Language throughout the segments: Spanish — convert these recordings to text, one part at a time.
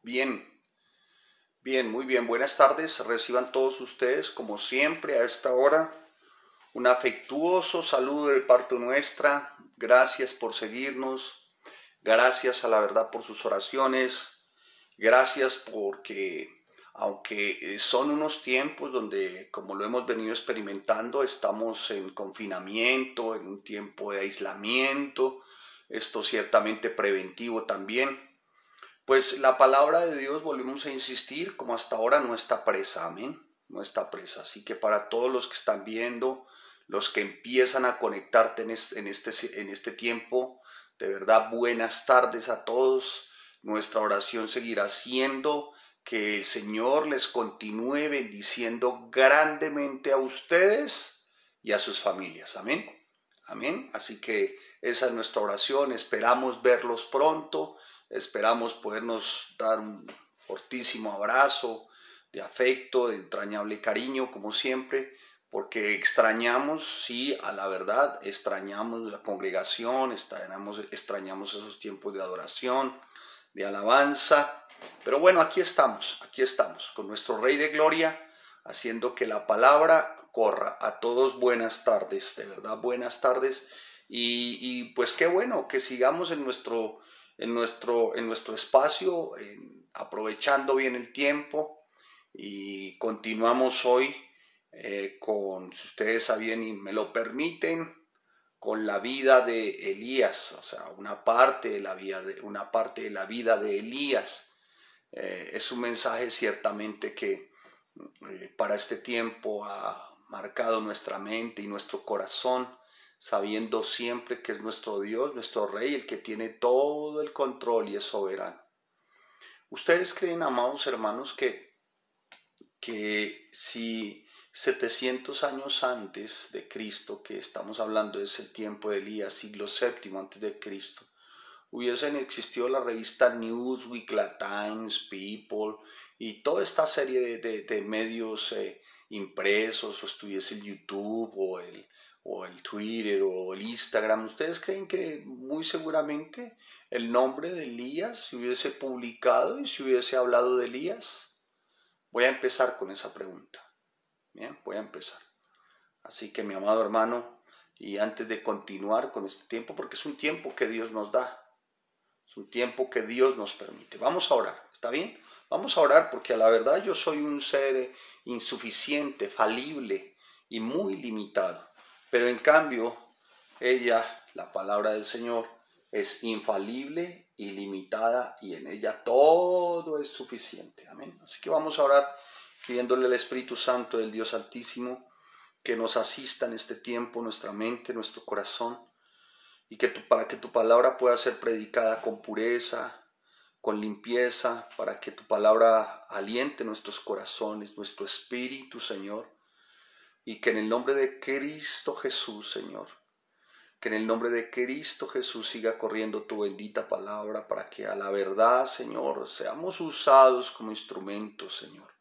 Bien, bien, muy bien. Buenas tardes. Reciban todos ustedes, como siempre, a esta hora, un afectuoso saludo de parte nuestra. Gracias por seguirnos. Gracias a la verdad por sus oraciones. Gracias porque, aunque son unos tiempos donde, como lo hemos venido experimentando, estamos en confinamiento, en un tiempo de aislamiento, esto ciertamente preventivo también. Pues la palabra de Dios, volvemos a insistir, como hasta ahora no está presa, amén, no está presa. Así que para todos los que están viendo, los que empiezan a conectarte en este tiempo, de verdad, buenas tardes a todos. Nuestra oración seguirá siendo que el Señor les continúe bendiciendo grandemente a ustedes y a sus familias, amén. Amén. Así que esa es nuestra oración. Esperamos verlos pronto. Esperamos podernos dar un fortísimo abrazo de afecto, de entrañable cariño, como siempre, porque extrañamos, sí, a la verdad, extrañamos la congregación, extrañamos esos tiempos de adoración, de alabanza. Pero bueno, aquí estamos, con nuestro Rey de Gloria, haciendo que la palabra corra. A todos buenas tardes, de verdad, buenas tardes. Y pues qué bueno que sigamos en nuestro espacio, aprovechando bien el tiempo, y continuamos hoy con, si ustedes sabían y me lo permiten, con la vida de Elías, o sea, una parte de la vida de Elías. Es un mensaje ciertamente que para este tiempo ha marcado nuestra mente y nuestro corazón, sabiendo siempre que es nuestro Dios, nuestro Rey, el que tiene todo el control y es soberano. ¿Ustedes creen, amados hermanos, que si 700 años antes de Cristo, que estamos hablando es el tiempo de Elías, siglo VII antes de Cristo, hubiesen existido la revista Newsweek, la Times, People y toda esta serie de medios impresos, o estuviese el YouTube o el Twitter o el Instagram, ¿ustedes creen que muy seguramente el nombre de Elías se hubiese publicado y se hubiese hablado de Elías? Voy a empezar con esa pregunta. Bien, voy a empezar. Así que mi amado hermano, y antes de continuar con este tiempo, porque es un tiempo que Dios nos da, es un tiempo que Dios nos permite. Vamos a orar, ¿está bien? Vamos a orar porque a la verdad yo soy un ser insuficiente, falible y muy limitado. Pero en cambio, la palabra del Señor, es infalible, ilimitada y en ella todo es suficiente. Amén. Así que vamos a orar pidiéndole al Espíritu Santo del Dios Altísimo que nos asista en este tiempo, nuestra mente, nuestro corazón, y para que tu palabra pueda ser predicada con pureza, con limpieza, para que tu palabra aliente nuestros corazones, nuestro espíritu, Señor, y que en el nombre de Cristo Jesús, Señor, que en el nombre de Cristo Jesús siga corriendo tu bendita palabra, para que a la verdad, Señor, seamos usados como instrumentos, Señor,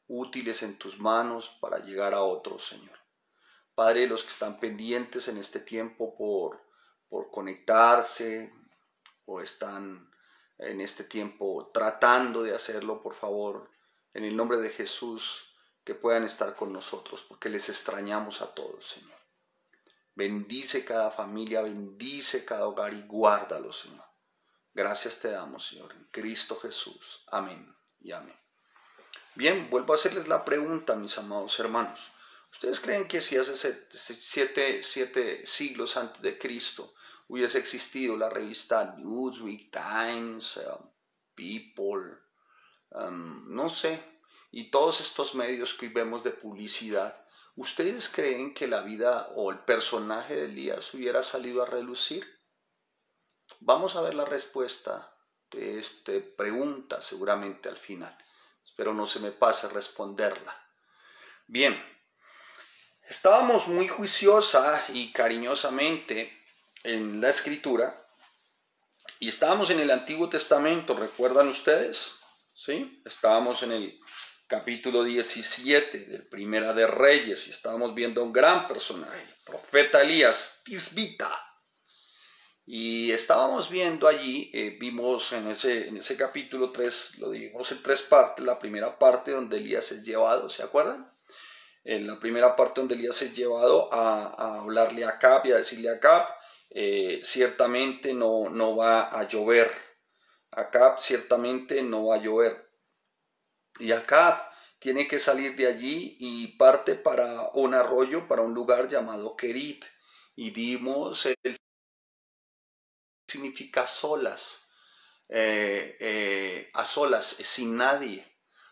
útiles en tus manos para llegar a otros, Señor. Padre, los que están pendientes en este tiempo por conectarse o están en este tiempo tratando de hacerlo, por favor, en el nombre de Jesús, que puedan estar con nosotros, porque les extrañamos a todos, Señor. Bendice cada familia, bendice cada hogar y guárdalo, Señor. Gracias te damos, Señor, en Cristo Jesús. Amén y amén. Bien, vuelvo a hacerles la pregunta, mis amados hermanos. ¿Ustedes creen que si hace siete siglos antes de Cristo hubiese existido la revista Newsweek, Times, People, no sé, y todos estos medios que vemos de publicidad, ¿ustedes creen que la vida o el personaje de Elías hubiera salido a relucir? Vamos a ver la respuesta de esta pregunta seguramente al final. Espero no se me pase responderla. Bien, estábamos muy juiciosa y cariñosamente en la escritura y estábamos en el Antiguo Testamento, ¿recuerdan ustedes? ¿Sí? Estábamos en el capítulo 17 de Primera de Reyes y estábamos viendo a un gran personaje, profeta Elías, Tisbita. Y estábamos viendo allí, vimos en ese capítulo 3, lo dimos en tres partes, la primera parte donde Elías es llevado, ¿se acuerdan? En la primera parte donde Elías es llevado a hablarle a Acab y a decirle a Acab, ciertamente no va a llover. Acab ciertamente no va a llover. Y Acab tiene que salir de allí y parte para un arroyo, para un lugar llamado Kerit. Y dimos, el significa solas, a solas, sin nadie.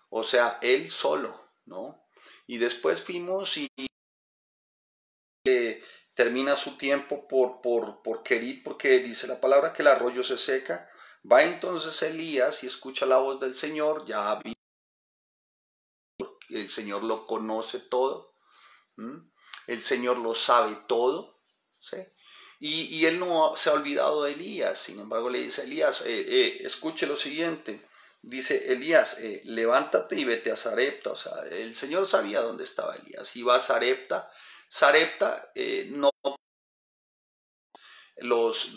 O sea, él solo, ¿no? Y después fuimos y termina su tiempo por Kerit, porque dice la palabra que el arroyo se seca. Va entonces Elías y escucha la voz del Señor, ya el Señor lo conoce todo, ¿m? El Señor lo sabe todo, ¿sí? Y él no se ha olvidado de Elías, sin embargo le dice a Elías, escuche lo siguiente, dice Elías, levántate y vete a Sarepta, o sea, el Señor sabía dónde estaba Elías, iba a Sarepta, Sarepta no los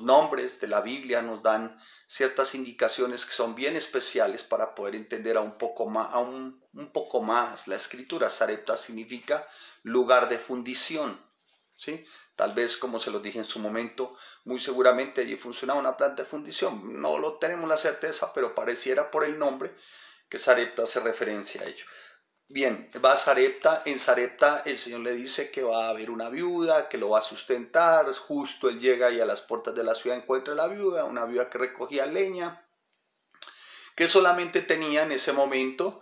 nombres de la Biblia nos dan ciertas indicaciones que son bien especiales para poder entender un poco más la escritura. Sarepta significa lugar de fundición, ¿sí? Tal vez, como se lo dije en su momento, muy seguramente allí funcionaba una planta de fundición. No lo tenemos la certeza, pero pareciera por el nombre que Sarepta hace referencia a ello. Bien, va a Sarepta, en Sarepta el Señor le dice que va a haber una viuda, que lo va a sustentar, justo él llega y a las puertas de la ciudad encuentra a la viuda, una viuda que recogía leña, que solamente tenía en ese momento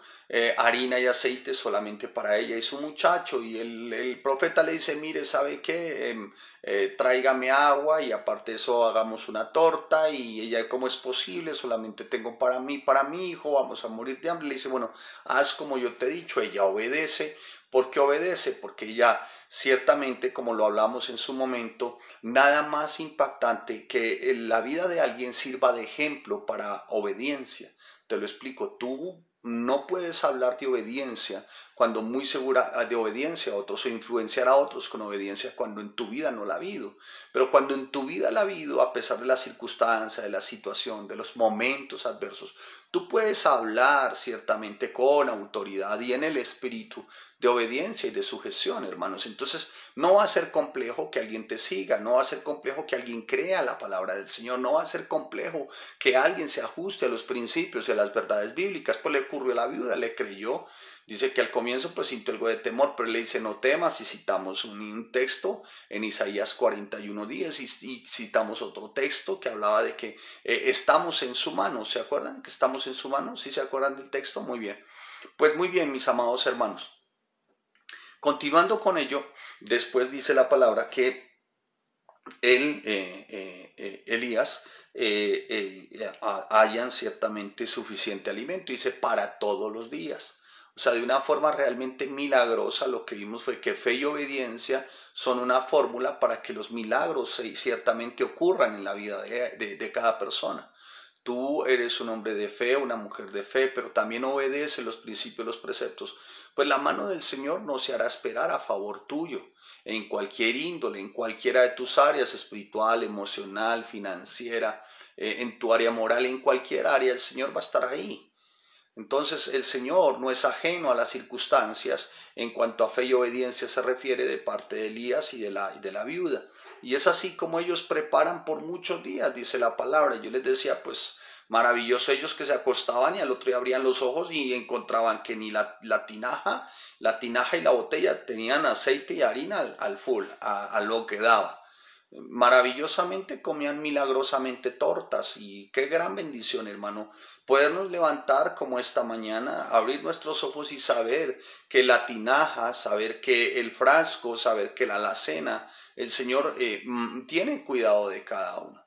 harina y aceite solamente para ella y su muchacho, y el profeta le dice, mire, ¿sabe qué? Tráigame agua y aparte de eso hagamos una torta, y ella, ¿cómo es posible? Solamente tengo para mí, para mi hijo, vamos a morir de hambre. Le dice, bueno, haz como yo te he dicho. Ella obedece. ¿Por qué obedece? Porque ella ciertamente, como lo hablamos en su momento, nada más impactante que la vida de alguien sirva de ejemplo para obediencia. Te lo explico, tú no puedes hablar de obediencia cuando muy segura de obediencia a otros o influenciar a otros con obediencia cuando en tu vida no la ha habido. Pero cuando en tu vida la ha habido, a pesar de la circunstancia, de la situación, de los momentos adversos, tú puedes hablar ciertamente con autoridad y en el espíritu de obediencia y de sujeción, hermanos. Entonces, no va a ser complejo que alguien te siga, no va a ser complejo que alguien crea la palabra del Señor, no va a ser complejo que alguien se ajuste a los principios y a las verdades bíblicas. Pues le ocurrió a la viuda, le creyó. Dice que al comienzo pues sintió algo de temor, pero le dice no temas, y citamos un texto en Isaías 41:10 y citamos otro texto que hablaba de que estamos en su mano. ¿Se acuerdan que estamos en su mano? ¿Sí se acuerdan del texto? Muy bien. Pues muy bien, mis amados hermanos. Continuando con ello, después dice la palabra que Elías hayan ciertamente suficiente alimento, dice para todos los días. O sea, de una forma realmente milagrosa, lo que vimos fue que fe y obediencia son una fórmula para que los milagros ciertamente ocurran en la vida de cada persona. Tú eres un hombre de fe, una mujer de fe, pero también obedece los principios, los preceptos. Pues la mano del Señor no se hará esperar a favor tuyo, en cualquier índole, en cualquiera de tus áreas, espiritual, emocional, financiera, en tu área moral, en cualquier área, el Señor va a estar ahí. Entonces el Señor no es ajeno a las circunstancias en cuanto a fe y obediencia se refiere de parte de Elías y de la viuda. Y es así como ellos preparan por muchos días, dice la palabra. Yo les decía, pues maravilloso ellos que se acostaban y al otro día abrían los ojos y encontraban que ni la tinaja y la botella tenían aceite y harina al full, a lo que daba. Maravillosamente comían milagrosamente tortas, y qué gran bendición, hermano, podernos levantar como esta mañana, abrir nuestros ojos y saber que la tinaja, saber que el frasco, saber que la alacena, el Señor tiene cuidado de cada uno.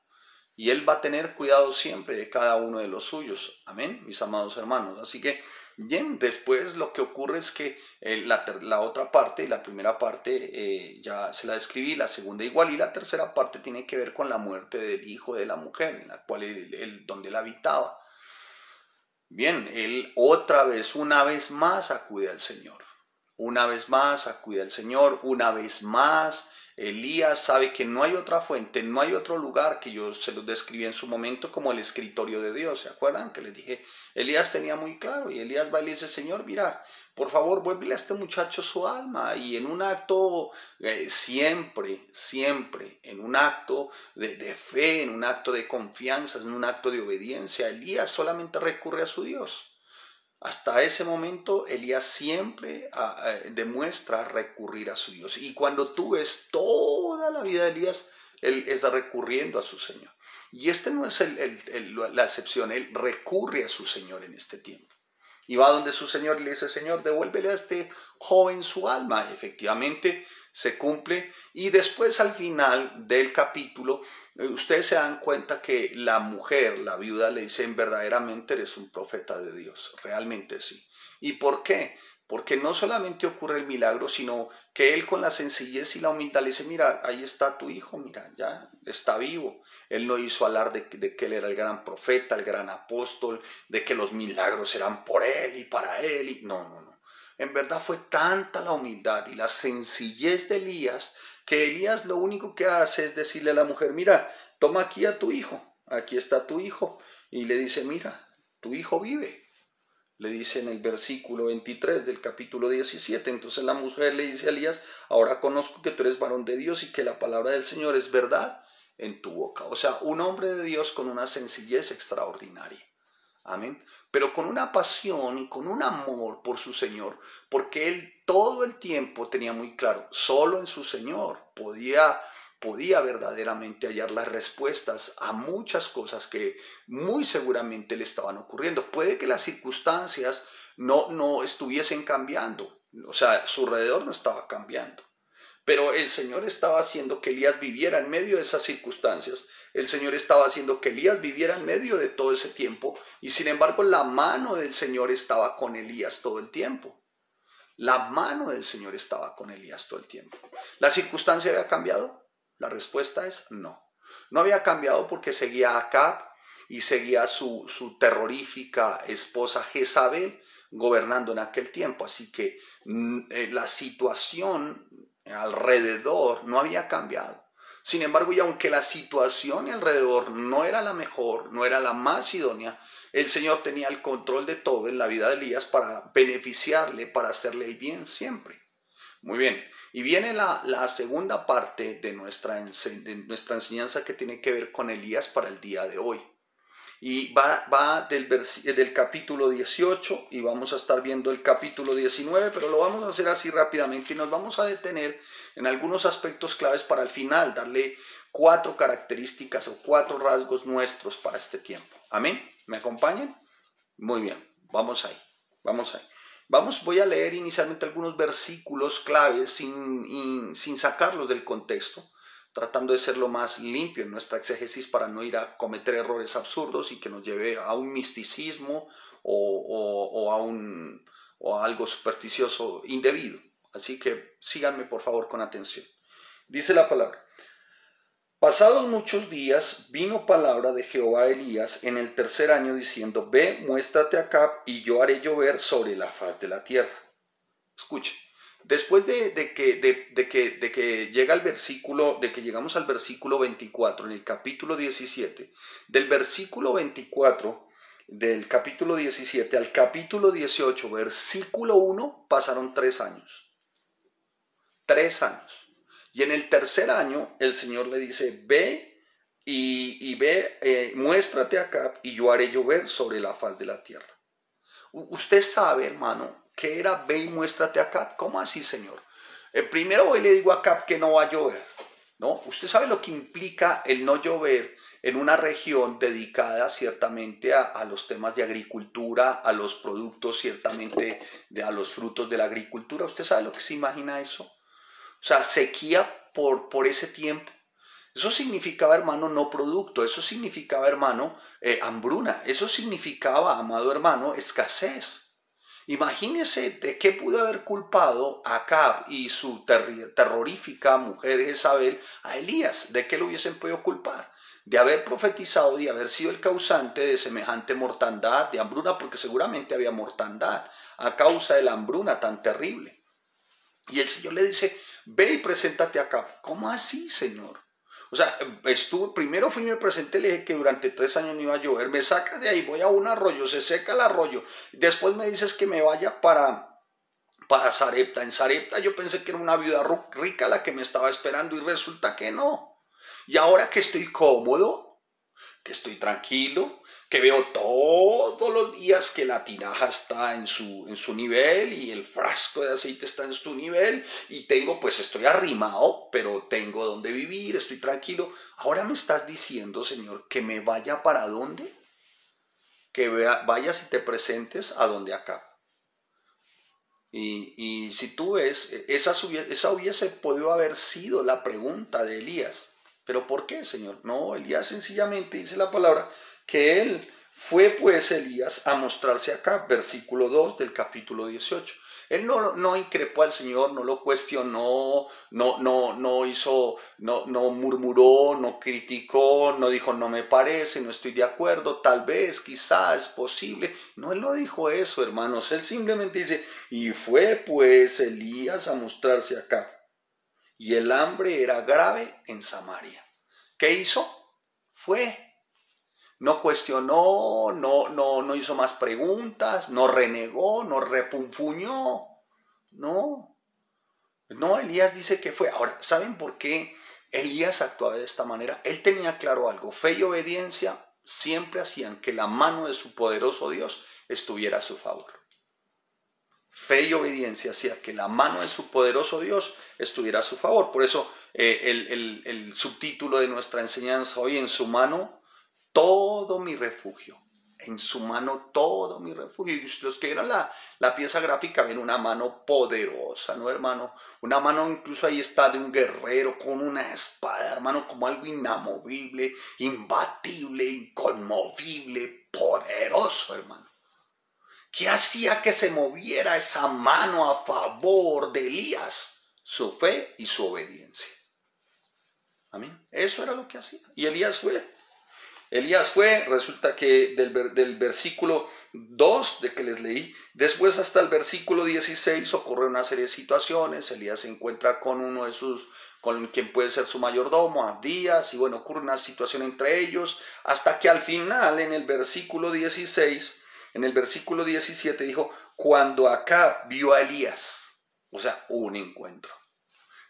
Y Él va a tener cuidado siempre de cada uno de los suyos. Amén, mis amados hermanos. Así que, bien, después lo que ocurre es que la otra parte, la primera parte ya se la describí, la segunda igual, y la tercera parte tiene que ver con la muerte del hijo de la mujer, en la cual donde él habitaba. Bien, él otra vez, una vez más acude al Señor. Una vez más acude al Señor, una vez más Elías sabe que no hay otra fuente, no hay otro lugar, que yo se los describí en su momento como el escritorio de Dios. ¿Se acuerdan? Que les dije, Elías tenía muy claro, y Elías va y le dice, Señor, mira, por favor, vuélvele a este muchacho su alma. Y en un acto, siempre, en un acto de fe, en un acto de confianza, en un acto de obediencia, Elías solamente recurre a su Dios. Hasta ese momento, Elías siempre demuestra recurrir a su Dios. Y cuando tú ves toda la vida de Elías, él está recurriendo a su Señor. Y este no es la excepción, él recurre a su Señor en este tiempo. Y va donde su Señor y le dice, Señor, devuélvele a este joven su alma. Efectivamente, se cumple. Y después, al final del capítulo, ustedes se dan cuenta que la mujer, la viuda, le dice, verdaderamente eres un profeta de Dios. Realmente sí. ¿Y por qué? Porque no solamente ocurre el milagro, sino que él con la sencillez y la humildad le dice, mira, ahí está tu hijo, mira, ya está vivo. Él no hizo alarde de que él era el gran profeta, el gran apóstol, de que los milagros eran por él y para él. No. En verdad fue tanta la humildad y la sencillez de Elías, que Elías lo único que hace es decirle a la mujer, mira, toma aquí a tu hijo, aquí está tu hijo. Y le dice, mira, tu hijo vive. Le dice en el versículo 23 del capítulo 17. Entonces la mujer le dice a Elías, ahora conozco que tú eres varón de Dios y que la palabra del Señor es verdad en tu boca. O sea, un hombre de Dios con una sencillez extraordinaria. Amén. Pero con una pasión y con un amor por su Señor, porque él todo el tiempo tenía muy claro, solo en su Señor podía verdaderamente hallar las respuestas a muchas cosas que muy seguramente le estaban ocurriendo. Puede que las circunstancias no estuviesen cambiando, o sea, su alrededor no estaba cambiando. Pero el Señor estaba haciendo que Elías viviera en medio de esas circunstancias. El Señor estaba haciendo que Elías viviera en medio de todo ese tiempo. Y sin embargo, la mano del Señor estaba con Elías todo el tiempo. La mano del Señor estaba con Elías todo el tiempo. ¿La circunstancia había cambiado? La respuesta es no. No había cambiado porque seguía a Acab y seguía a su terrorífica esposa Jezabel gobernando en aquel tiempo. Así que la situación alrededor no había cambiado. Sin embargo, y aunque la situación alrededor no era la mejor, no era la más idónea, el Señor tenía el control de todo en la vida de Elías para beneficiarle, para hacerle el bien siempre. Muy bien, y viene la segunda parte de nuestra enseñanza, que tiene que ver con Elías para el día de hoy. Y va del capítulo 18 y vamos a estar viendo el capítulo 19, pero lo vamos a hacer así rápidamente y nos vamos a detener en algunos aspectos claves para al final darle 4 características o 4 rasgos nuestros para este tiempo. ¿Amén? ¿Me acompañan? Muy bien, vamos ahí. Voy a leer inicialmente algunos versículos claves sin sacarlos del contexto, tratando de ser lo más limpio en nuestra exégesis para no ir a cometer errores absurdos y que nos lleve a un misticismo o a algo supersticioso indebido. Así que síganme por favor con atención. Dice la palabra: pasados muchos días vino palabra de Jehová a Elías en el 3er año diciendo: ve, muéstrate a Acab y yo haré llover sobre la faz de la tierra. Escuche. Después de que llega el versículo, de que llegamos al versículo 24 en el capítulo 17, del versículo 24 del capítulo 17 al capítulo 18, versículo 1, pasaron 3 años. 3 años. Y en el 3er año el Señor le dice: ve muéstrate acá y yo haré llover sobre la faz de la tierra. Usted sabe, hermano, ¿qué era ve y muéstrate a Acab? ¿Cómo así, Señor? Primero voy y le digo a Acab que no va a llover, ¿no? Usted sabe lo que implica el no llover en una región dedicada ciertamente a los temas de agricultura, a los productos ciertamente, a los frutos de la agricultura. ¿Usted sabe lo que se imagina eso? O sea, sequía por ese tiempo. Eso significaba, hermano, no producto. Eso significaba, hermano, hambruna. Eso significaba, amado hermano, escasez. Imagínese de qué pudo haber culpado a Acab y su terrorífica mujer Jezabel a Elías. ¿De qué lo hubiesen podido culpar? De haber profetizado y haber sido el causante de semejante mortandad, de hambruna, porque seguramente había mortandad a causa de la hambruna tan terrible. Y el Señor le dice: ve y preséntate acá. ¿Cómo así, Señor? O sea, primero fui y me presenté, le dije que durante 3 años no iba a llover, me sacas de ahí, voy a un arroyo, se seca el arroyo, después me dices que me vaya para Sarepta. En Sarepta yo pensé que era una viuda rica la que me estaba esperando y resulta que no. Y ahora que estoy cómodo, que estoy tranquilo, que veo todos los días que la tinaja está en su nivel y el frasco de aceite está en su nivel y pues estoy arrimado, pero tengo donde vivir, estoy tranquilo. Ahora me estás diciendo, Señor, que me vaya para dónde, que vayas y te presentes a donde acá. Y si tú ves, esa hubiese podido haber sido la pregunta de Elías. ¿Pero por qué, Señor? No, Elías sencillamente dice la palabra que él fue pues Elías a mostrarse acá, versículo 2 del capítulo 18. Él no increpó al Señor, no lo cuestionó, no murmuró, no criticó, no dijo no me parece, no estoy de acuerdo, tal vez, quizás, es posible. No, él no dijo eso, hermanos. Él simplemente dice, y fue pues Elías a mostrarse acá. Y el hambre era grave en Samaria. ¿Qué hizo? Fue. No cuestionó, no hizo más preguntas, no renegó, no refunfuñó. No, Elías dice que fue. Ahora, ¿saben por qué Elías actuaba de esta manera? Él tenía claro algo. Fe y obediencia siempre hacían que la mano de su poderoso Dios estuviera a su favor. Fe y obediencia hacía que la mano de su poderoso Dios estuviera a su favor. Por eso el subtítulo de nuestra enseñanza hoy, en su mano todo mi refugio. En su mano todo mi refugio. Y los que vieron la pieza gráfica ven una mano poderosa, ¿no, hermano? Una mano, incluso ahí está, de un guerrero con una espada, hermano, como algo inamovible, imbatible, inconmovible, poderoso, hermano. ¿Qué hacía que se moviera esa mano a favor de Elías? Su fe y su obediencia. Amén. Eso era lo que hacía. Y Elías fue, resulta que del versículo 2 de que les leí, después hasta el versículo 16 ocurre una serie de situaciones. Elías se encuentra con con quien puede ser su mayordomo, Abdías, y bueno, ocurre una situación entre ellos, hasta que al final, en el versículo 16, en el versículo 17 dijo, cuando Acab vio a Elías, o sea, hubo un encuentro.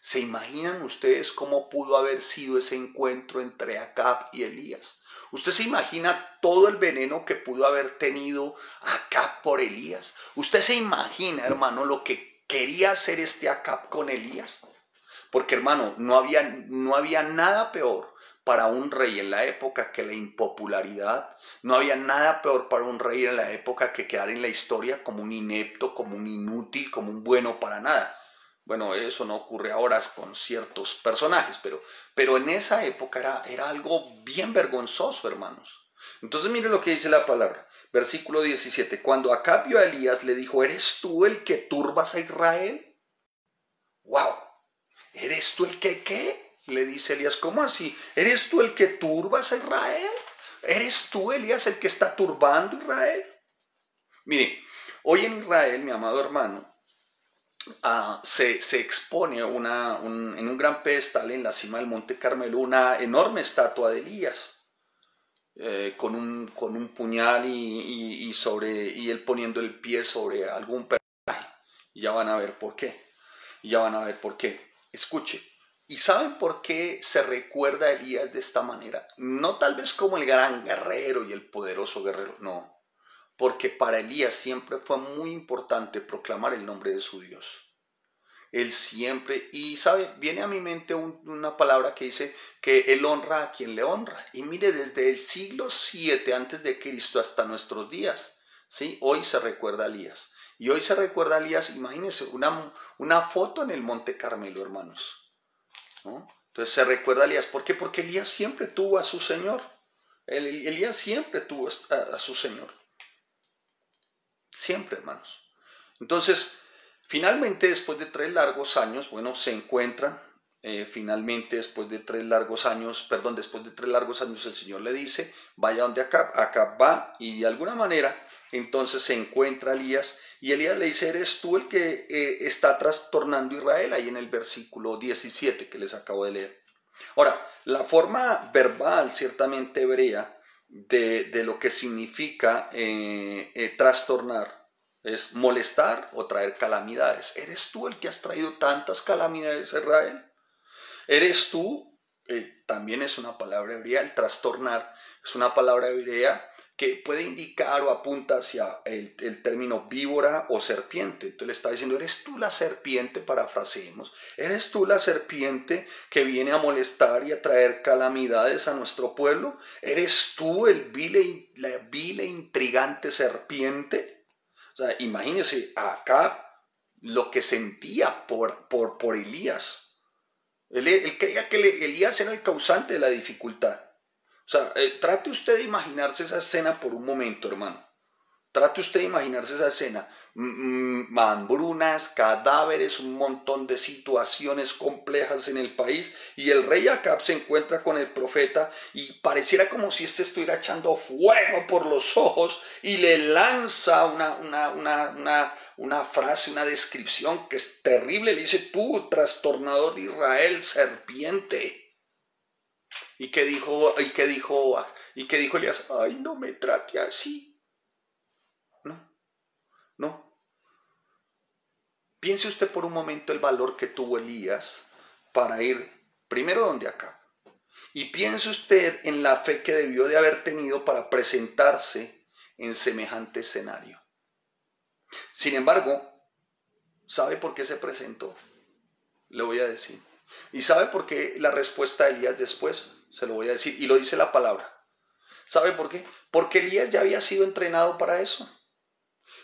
¿Se imaginan ustedes cómo pudo haber sido ese encuentro entre Acab y Elías? ¿Usted se imagina todo el veneno que pudo haber tenido Acab por Elías? ¿Usted se imagina, hermano, lo que quería hacer este Acab con Elías? Porque, hermano, no había nada peor para un rey en la época que la impopularidad. No había nada peor para un rey en la época que quedar en la historia como un inepto, como un inútil, como un bueno para nada. Bueno, eso no ocurre ahora con ciertos personajes, pero en esa época era algo bien vergonzoso, hermanos. Entonces mire lo que dice la palabra, versículo 17. Cuando Acab vio a Elías, le dijo, ¿eres tú el que turbas a Israel? ¡Wow! ¿Eres tú el que qué? Le dice Elías, ¿cómo así? ¿Eres tú el que turbas a Israel? ¿Eres tú, Elías, el que está turbando a Israel? Mire, hoy en Israel, mi amado hermano, se expone en un gran pedestal en la cima del Monte Carmelo una enorme estatua de Elías, con un puñal y él poniendo el pie sobre algún personaje. Y ya van a ver por qué. Escuche. ¿Y saben por qué se recuerda a Elías de esta manera? No tal vez como el gran guerrero y el poderoso guerrero, no. Porque para Elías siempre fue muy importante proclamar el nombre de su Dios. Él siempre, y sabe, viene a mi mente una palabra que dice que él honra a quien le honra. Y mire, desde el siglo 7 antes de Cristo hasta nuestros días, ¿sí? Hoy se recuerda a Elías. Y hoy se recuerda a Elías, imagínense, una foto en el Monte Carmelo, hermanos, ¿no? Entonces se recuerda a Elías. ¿Por qué? Porque Elías siempre tuvo a su Señor. Elías siempre tuvo a su Señor. Siempre, hermanos. Entonces, finalmente, después de 3 largos años, bueno, se encuentran finalmente después de 3 largos años, el Señor le dice, vaya donde Acab. Acab va y de alguna manera entonces se encuentra Elías y Elías le dice, eres tú el que está trastornando Israel, ahí en el versículo 17 que les acabo de leer. Ahora, la forma verbal ciertamente hebrea de lo que significa trastornar es molestar o traer calamidades. ¿Eres tú el que has traído tantas calamidades a Israel? ¿Eres tú? También es una palabra hebrea, el trastornar es una palabra hebrea que puede indicar o apunta hacia el término víbora o serpiente. Entonces le está diciendo, ¿eres tú la serpiente? Parafraseemos. ¿Eres tú la serpiente que viene a molestar y a traer calamidades a nuestro pueblo? ¿Eres tú la vile intrigante serpiente? O sea, imagínense acá lo que sentía por Elías. Él creía que Elías era el causante de la dificultad. O sea, trate usted de imaginarse esa escena por un momento, hermano. Trate usted de imaginarse esa escena. Hambrunas, cadáveres, un montón de situaciones complejas en el país. Y el rey Acab se encuentra con el profeta y pareciera como si éste estuviera echando fuego por los ojos y le lanza una frase, una descripción que es terrible. Le dice, tú, trastornador de Israel, serpiente. ¿Y qué dijo Elías? Ay, no me trate así. No. Piense usted por un momento el valor que tuvo Elías para ir primero donde Acab. Y piense usted en la fe que debió de haber tenido para presentarse en semejante escenario. Sin embargo, ¿sabe por qué se presentó? Le voy a decir. ¿Y sabe por qué la respuesta de Elías después? Se lo voy a decir. Y lo dice la palabra. ¿Sabe por qué? Porque Elías ya había sido entrenado para eso.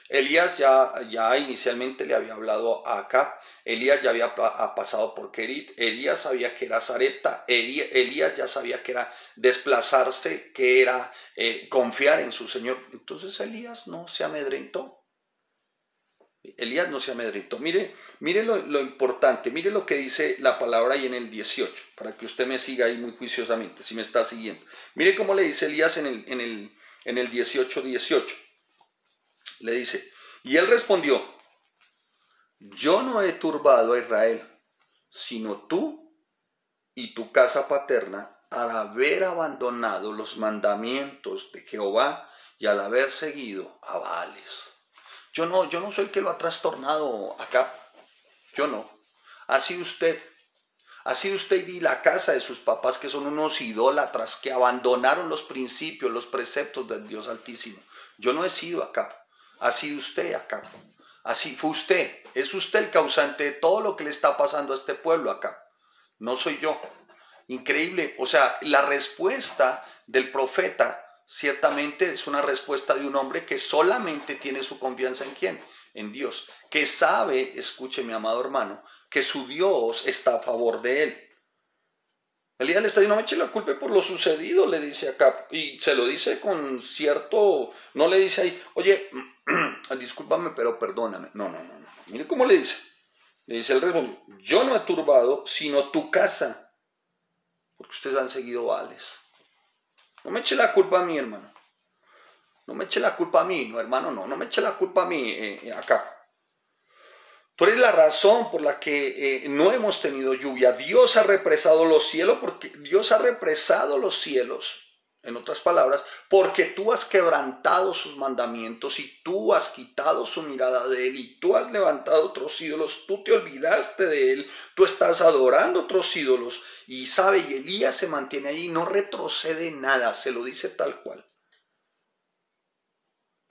Elías ya inicialmente le había hablado a Acab. Elías ya había pasado por Kerit. Elías sabía que era Sarepta. Elías ya sabía que era desplazarse, que era confiar en su Señor. Entonces Elías no se amedrentó. Elías no se amedrentó. Mire lo importante, mire lo que dice la palabra ahí en el 18, para que usted me siga ahí muy juiciosamente, si me está siguiendo. Mire cómo le dice Elías en el 18:18. Le dice, y él respondió, yo no he turbado a Israel, sino tú y tu casa paterna, al haber abandonado los mandamientos de Jehová y al haber seguido a Baales. Yo no soy el que lo ha trastornado acá. Yo no. Así usted y la casa de sus papás, que son unos idólatras, que abandonaron los principios, los preceptos del Dios Altísimo. Yo no he sido acá. Ha sido usted acá. Así fue usted. Es usted el causante de todo lo que le está pasando a este pueblo acá. No soy yo. Increíble. O sea, la respuesta del profeta ciertamente es una respuesta de un hombre que solamente tiene su confianza en ¿quién? En Dios. Que sabe, escuche mi amado hermano, que su Dios está a favor de él. Elías le está diciendo, no me eche la culpa por lo sucedido, le dice acá. Y se lo dice con cierto, no le dice ahí, oye, discúlpame, pero perdóname. No. Mire cómo le dice. Le dice el respondió, yo no he turbado, sino tu casa, porque ustedes han seguido Baales. No me eche la culpa a mí, hermano. No me eche la culpa a mí, no, hermano, no me eche la culpa a mí acá. Tú eres la razón por la que no hemos tenido lluvia. Dios ha represado los cielos, porque Dios ha represado los cielos, en otras palabras, porque tú has quebrantado sus mandamientos y tú has quitado su mirada de él y tú has levantado otros ídolos, tú te olvidaste de él, tú estás adorando otros ídolos y sabe, y Elías se mantiene ahí, no retrocede nada, se lo dice tal cual.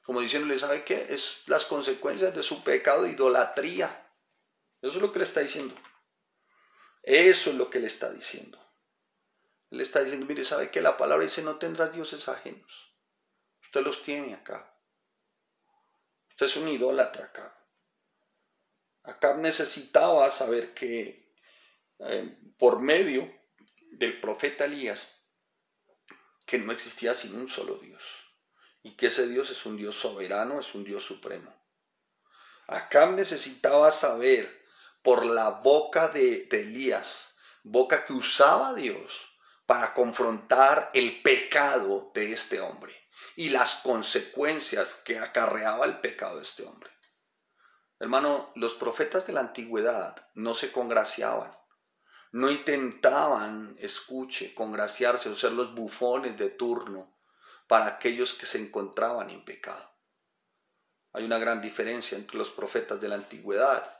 Como diciéndole, ¿sabe qué? Es las consecuencias de su pecado de idolatría. Eso es lo que le está diciendo. Eso es lo que le está diciendo. Él está diciendo, mire, ¿sabe qué? La palabra dice, no tendrás dioses ajenos. Usted los tiene acá. Usted es un idólatra acá. Acá necesitaba saber que por medio del profeta Elías, que no existía sino un solo Dios. Y que ese Dios es un Dios soberano, es un Dios supremo. Acab necesitaba saber por la boca de Elías, boca que usaba a Dios para confrontar el pecado de este hombre y las consecuencias que acarreaba el pecado de este hombre. Hermano, los profetas de la antigüedad no se congraciaban, no intentaban, escuche, congraciarse o ser los bufones de turno para aquellos que se encontraban en pecado. Hay una gran diferencia entre los profetas de la antigüedad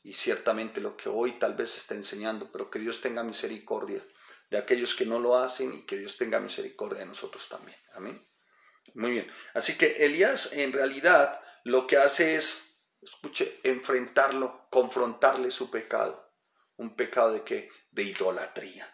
y ciertamente lo que hoy tal vez se está enseñando, pero que Dios tenga misericordia de aquellos que no lo hacen y que Dios tenga misericordia de nosotros también. Amén. Muy bien. Así que Elías en realidad lo que hace es, escuche, enfrentarlo, confrontarle su pecado. ¿Un pecado de qué? De idolatría.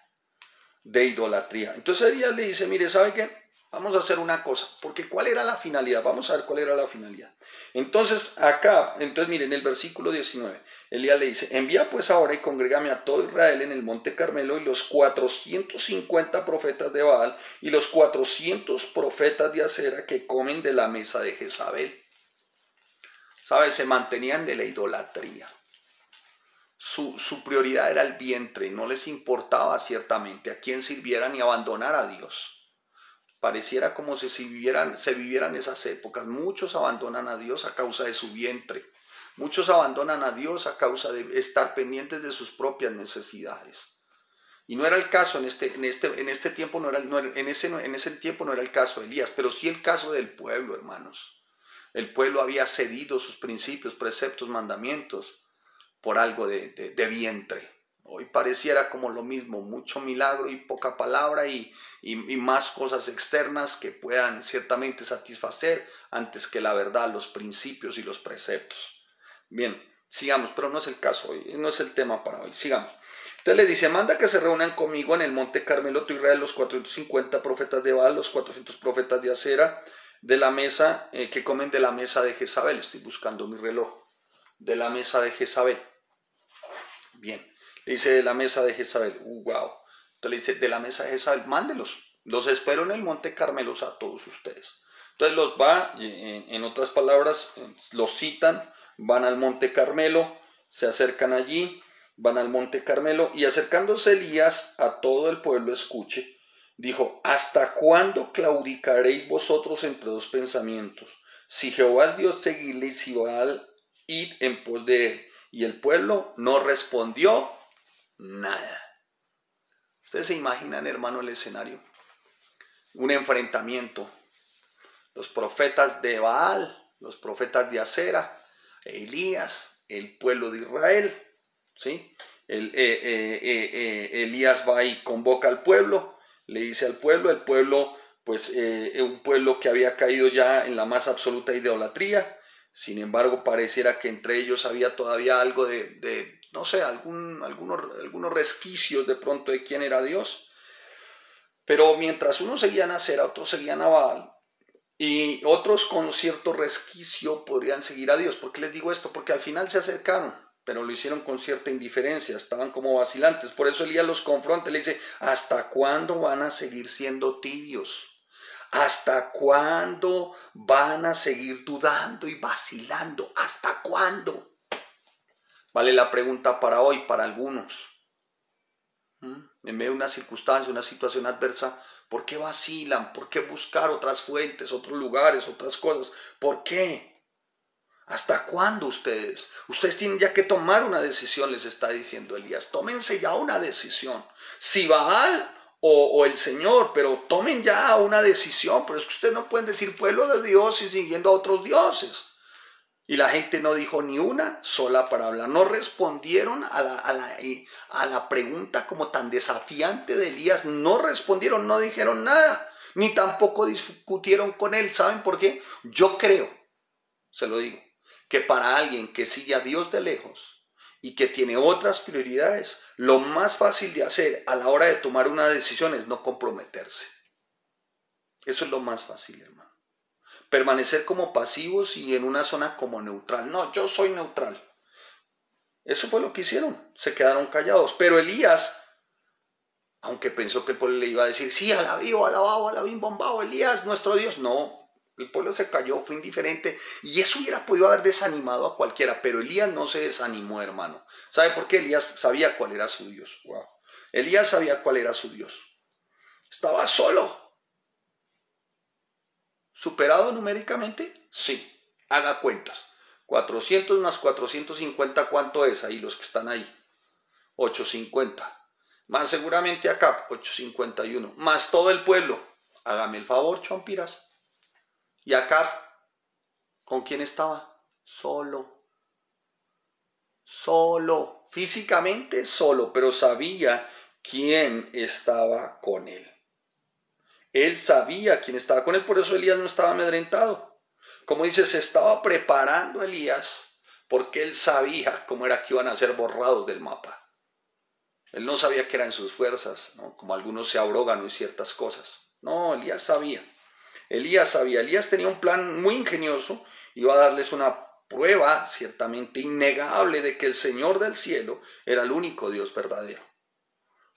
De idolatría. Entonces Elías le dice, mire, ¿sabe qué? Vamos a hacer una cosa, porque ¿cuál era la finalidad? Vamos a ver cuál era la finalidad. Entonces acá, miren, en el versículo 19, Elías le dice, envía pues ahora y congrégame a todo Israel en el monte Carmelo y los 450 profetas de Baal y los 400 profetas de Acera que comen de la mesa de Jezabel. ¿Sabes? Se mantenían de la idolatría. Su prioridad era el vientre, no les importaba ciertamente a quién sirvieran y abandonar a Dios. Pareciera como si se vivieran esas épocas. Muchos abandonan a Dios a causa de su vientre. Muchos abandonan a Dios a causa de estar pendientes de sus propias necesidades. Y no era el caso en ese tiempo, en ese tiempo no era el caso de Elías, pero sí el caso del pueblo, hermanos. El pueblo había cedido sus principios, preceptos, mandamientos por algo de vientre. Hoy pareciera como lo mismo, mucho milagro y poca palabra y más cosas externas que puedan ciertamente satisfacer antes que la verdad, los principios y los preceptos. Bien, sigamos, pero no es el caso hoy, no es el tema para hoy, sigamos. Entonces le dice, manda que se reúnan conmigo en el monte Carmelo, tu Israel, los 450 profetas de Baal, los 400 profetas de Acera, de la mesa, que comen de la mesa de Jezabel. Estoy buscando mi reloj. De la mesa de Jezabel. Bien. Le dice de la mesa de Jezabel, wow. Entonces le dice, de la mesa de Jezabel, mándelos. Los espero en el monte Carmelo a todos ustedes. Entonces los va, en otras palabras, los citan, van al monte Carmelo, se acercan allí, van al monte Carmelo, y acercándose Elías a todo el pueblo, escuche, dijo, ¿hasta cuándo claudicaréis vosotros entre dos pensamientos? Si Jehová es Dios, seguidle, y si Baal, id en pos de él. Y el pueblo no respondió nada. Ustedes se imaginan, hermano, el escenario. Un enfrentamiento. Los profetas de Baal, los profetas de Acera, Elías, el pueblo de Israel. ¿Sí? Elías va y convoca al pueblo, le dice al pueblo, el pueblo, pues un pueblo que había caído ya en la más absoluta idolatría. Sin embargo, pareciera que entre ellos había todavía algo de no sé, algunos resquicios de pronto de quién era Dios. Pero mientras unos seguían a Acera, otros seguían a Baal, y otros con cierto resquicio podrían seguir a Dios. ¿Por qué les digo esto? Porque al final se acercaron, pero lo hicieron con cierta indiferencia, estaban como vacilantes. Por eso Elías los confronta, le dice, ¿hasta cuándo van a seguir siendo tibios? ¿Hasta cuándo van a seguir dudando y vacilando? ¿Hasta cuándo? Vale la pregunta para hoy, para algunos. En medio de una circunstancia, una situación adversa, ¿por qué vacilan? ¿Por qué buscar otras fuentes, otros lugares, otras cosas? ¿Por qué? ¿Hasta cuándo ustedes? Ustedes tienen ya que tomar una decisión, les está diciendo Elías. Tómense ya una decisión. Si Baal o el Señor, pero tomen ya una decisión. Pero es que ustedes no pueden decir pueblo de Dios y siguiendo a otros dioses. Y la gente no dijo ni una sola palabra. No respondieron a la pregunta como tan desafiante de Elías. No respondieron, no dijeron nada. Ni tampoco discutieron con él. ¿Saben por qué? Yo creo, se lo digo, que para alguien que sigue a Dios de lejos y que tiene otras prioridades, lo más fácil de hacer a la hora de tomar una decisión es no comprometerse. Eso es lo más fácil, hermano. Permanecer como pasivos y en una zona como neutral. No, yo soy neutral. Eso fue lo que hicieron. Se quedaron callados. Pero Elías, aunque pensó que el pueblo le iba a decir, sí, alabío, alabao, alabín, bombao, Elías, nuestro Dios. No, el pueblo se calló, fue indiferente. Y eso hubiera podido haber desanimado a cualquiera. Pero Elías no se desanimó, hermano. ¿Sabe por qué? Elías sabía cuál era su Dios. Wow. Elías sabía cuál era su Dios. Estaba solo. ¿Superado numéricamente? Sí. Haga cuentas. 400 más 450, ¿cuánto es? Ahí los que están ahí. 850. Más seguramente acá, 851. Más todo el pueblo. Hágame el favor, Chompiras. Y acá, ¿con quién estaba? Solo. Solo. Físicamente solo, pero sabía quién estaba con él. Él sabía quién estaba con él, por eso Elías no estaba amedrentado. Como dice, se estaba preparando Elías porque él sabía cómo era que iban a ser borrados del mapa. Él no sabía que eran sus fuerzas, ¿no? Como algunos se abrogan en ciertas cosas. No, Elías sabía. Elías sabía. Elías tenía un plan muy ingenioso. Iba a darles una prueba ciertamente innegable de que el Señor del cielo era el único Dios verdadero.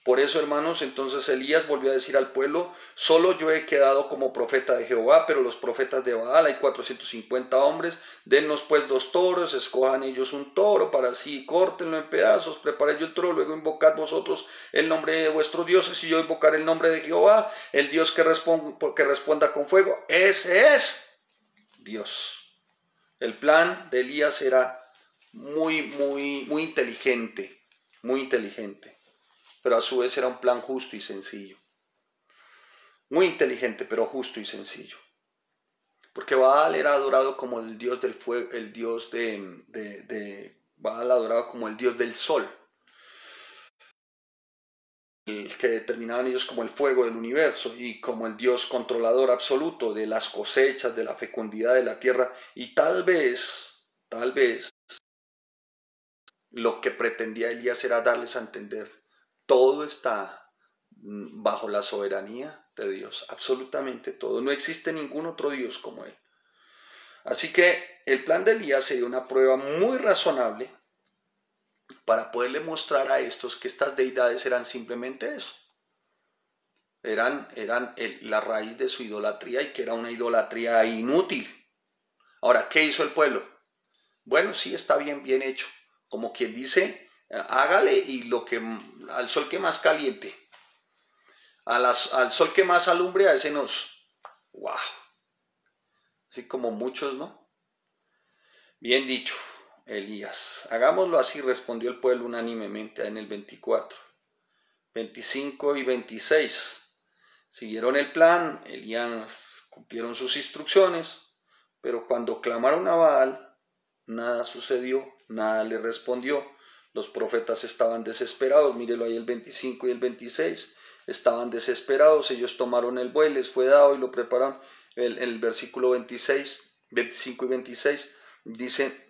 Por eso, hermanos, entonces Elías volvió a decir al pueblo: solo yo he quedado como profeta de Jehová, pero los profetas de Baal hay 450 hombres, dennos pues 2 toros, escojan ellos un toro para sí, córtenlo en pedazos, preparé yo el toro, luego invocad vosotros el nombre de vuestros dioses y yo invocaré el nombre de Jehová, el Dios que responda con fuego. Ese es Dios. El plan de Elías era muy inteligente, muy inteligente. Pero a su vez era un plan justo y sencillo. Muy inteligente, pero justo y sencillo. Porque Baal era adorado como el dios del fuego, el dios Baal adorado como el dios del sol, el que determinaban ellos como el fuego del universo y como el dios controlador absoluto de las cosechas, de la fecundidad de la tierra. Y tal vez, lo que pretendía Elías era darles a entender: todo está bajo la soberanía de Dios, absolutamente todo. No existe ningún otro Dios como Él. Así que el plan de Elías sería una prueba muy razonable para poderle mostrar a estos que estas deidades eran simplemente eso. Eran la raíz de su idolatría y que era una idolatría inútil. Ahora, ¿qué hizo el pueblo? Bueno, sí, está bien hecho. Como quien dice, hágale y al sol que más caliente, al sol que más alumbre, a ese nos... ¡Wow! Así como muchos, ¿no? Bien dicho, Elías. Hagámoslo así, respondió el pueblo unánimemente en el 24. 25 y 26. Siguieron el plan, Elías cumplieron sus instrucciones, pero cuando clamaron a Baal, nada sucedió, nada le respondió. Los profetas estaban desesperados, mírelo ahí el 25 y el 26, estaban desesperados, ellos tomaron el buey, les fue dado y lo prepararon. El versículo 26, 25 y 26 dice: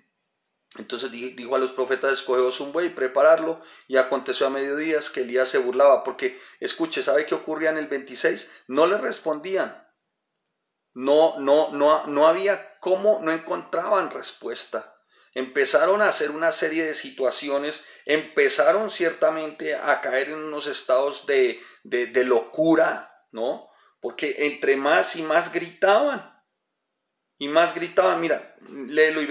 entonces dijo a los profetas: escogeos un buey, prepararlo. Y aconteció a mediodía que Elías se burlaba, porque, escuche, ¿sabe qué ocurría en el 26? No le respondían. No había cómo, no encontraban respuesta. Empezaron a hacer una serie de situaciones, empezaron ciertamente a caer en unos estados de locura, ¿no? Porque entre más y más gritaban, mira, léelo y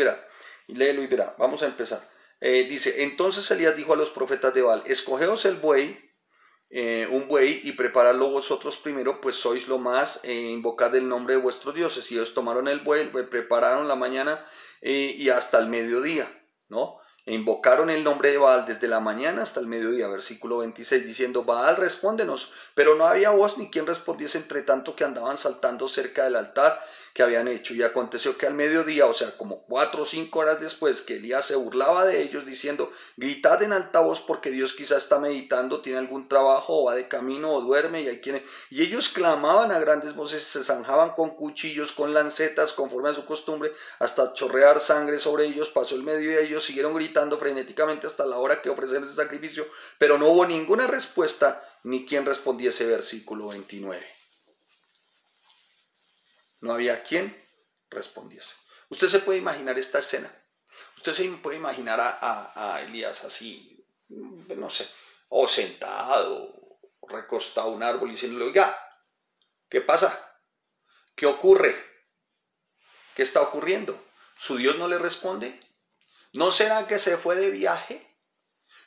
verá, vamos a empezar. Dice: entonces Elías dijo a los profetas de Baal: escogeos el buey, un buey, y preparadlo vosotros primero, pues sois lo más, invocad el nombre de vuestros dioses. Y ellos tomaron el buey, prepararon la mañana y hasta el mediodía, ¿no? E invocaron el nombre de Baal desde la mañana hasta el mediodía, versículo 26, diciendo: Baal, respóndenos. Pero no había voz ni quien respondiese, entre tanto que andaban saltando cerca del altar que habían hecho. Y aconteció que al mediodía, o sea, como 4 o 5 horas después, que Elías se burlaba de ellos, diciendo: gritad en alta voz, porque Dios quizá está meditando, tiene algún trabajo, o va de camino, o duerme. Y ellos clamaban a grandes voces, se zanjaban con cuchillos, con lancetas, conforme a su costumbre, hasta chorrear sangre sobre ellos. Pasó el mediodía y ellos siguieron gritando frenéticamente hasta la hora que ofrecer ese sacrificio, pero no hubo ninguna respuesta, ni quien respondiese. Versículo 29. No había quien respondiese. Usted se puede imaginar esta escena. Usted se puede imaginar a Elías así, no sé, o sentado, o recostado a un árbol, y diciéndole: oiga, ¿qué pasa? ¿Qué ocurre? ¿Qué está ocurriendo? ¿Su Dios no le responde? ¿No será que se fue de viaje?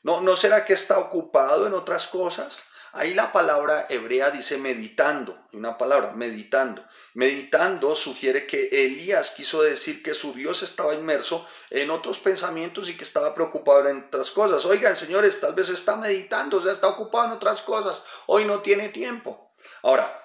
¿No será que está ocupado en otras cosas? Ahí la palabra hebrea dice meditando, una palabra, meditando. Meditando sugiere que Elías quiso decir que su Dios estaba inmerso en otros pensamientos y que estaba preocupado en otras cosas. Oigan, señores, tal vez está meditando, o sea, está ocupado en otras cosas. Hoy no tiene tiempo. Ahora,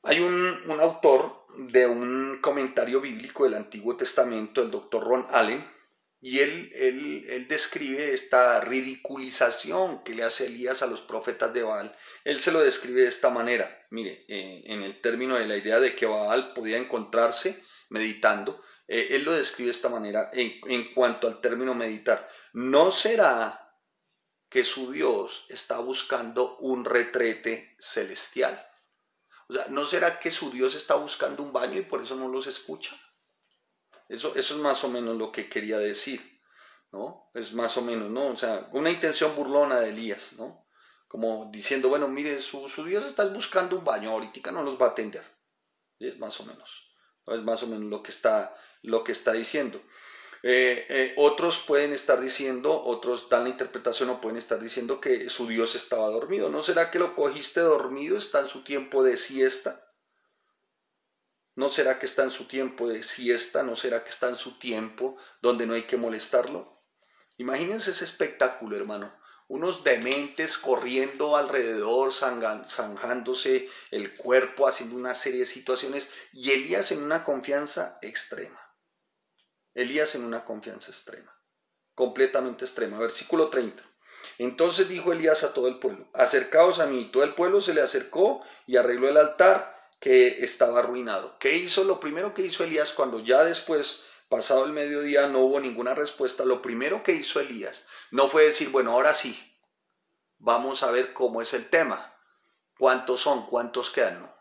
hay un autor de un comentario bíblico del Antiguo Testamento, el doctor Ron Allen, y él describe esta ridiculización que le hace Elías a los profetas de Baal. Él se lo describe de esta manera. Mire, en el término de la idea de que Baal podía encontrarse meditando, él lo describe de esta manera en cuanto al término meditar. ¿No será que su Dios está buscando un retrete celestial? O sea, ¿no será que su Dios está buscando un baño y por eso no los escucha? Eso es más o menos lo que quería decir, ¿no? Es más o menos, ¿no? O sea, una intención burlona de Elías, ¿no? Como diciendo, bueno, mire, su Dios está buscando un baño, ahorita no los va a atender. ¿Sí? Es más o menos, ¿no? Es más o menos lo que está diciendo. Otros pueden estar diciendo, otros dan la interpretación o pueden estar diciendo que su Dios estaba dormido. ¿No será que lo cogiste dormido? ¿Está en su tiempo de siesta? ¿No será que está en su tiempo de siesta? ¿No será que está en su tiempo donde no hay que molestarlo? Imagínense ese espectáculo, hermano. Unos dementes corriendo alrededor, zanjándose el cuerpo, haciendo una serie de situaciones, y Elías en una confianza extrema. Elías en una confianza extrema, completamente extrema. Versículo 30. Entonces dijo Elías a todo el pueblo, acercaos a mí. Todo el pueblo se le acercó y arregló el altar que estaba arruinado. ¿Qué hizo? Lo primero que hizo Elías cuando ya después, pasado el mediodía, no hubo ninguna respuesta, lo primero que hizo Elías no fue decir, bueno, ahora sí, vamos a ver cómo es el tema. ¿Cuántos son? ¿Cuántos quedan? No.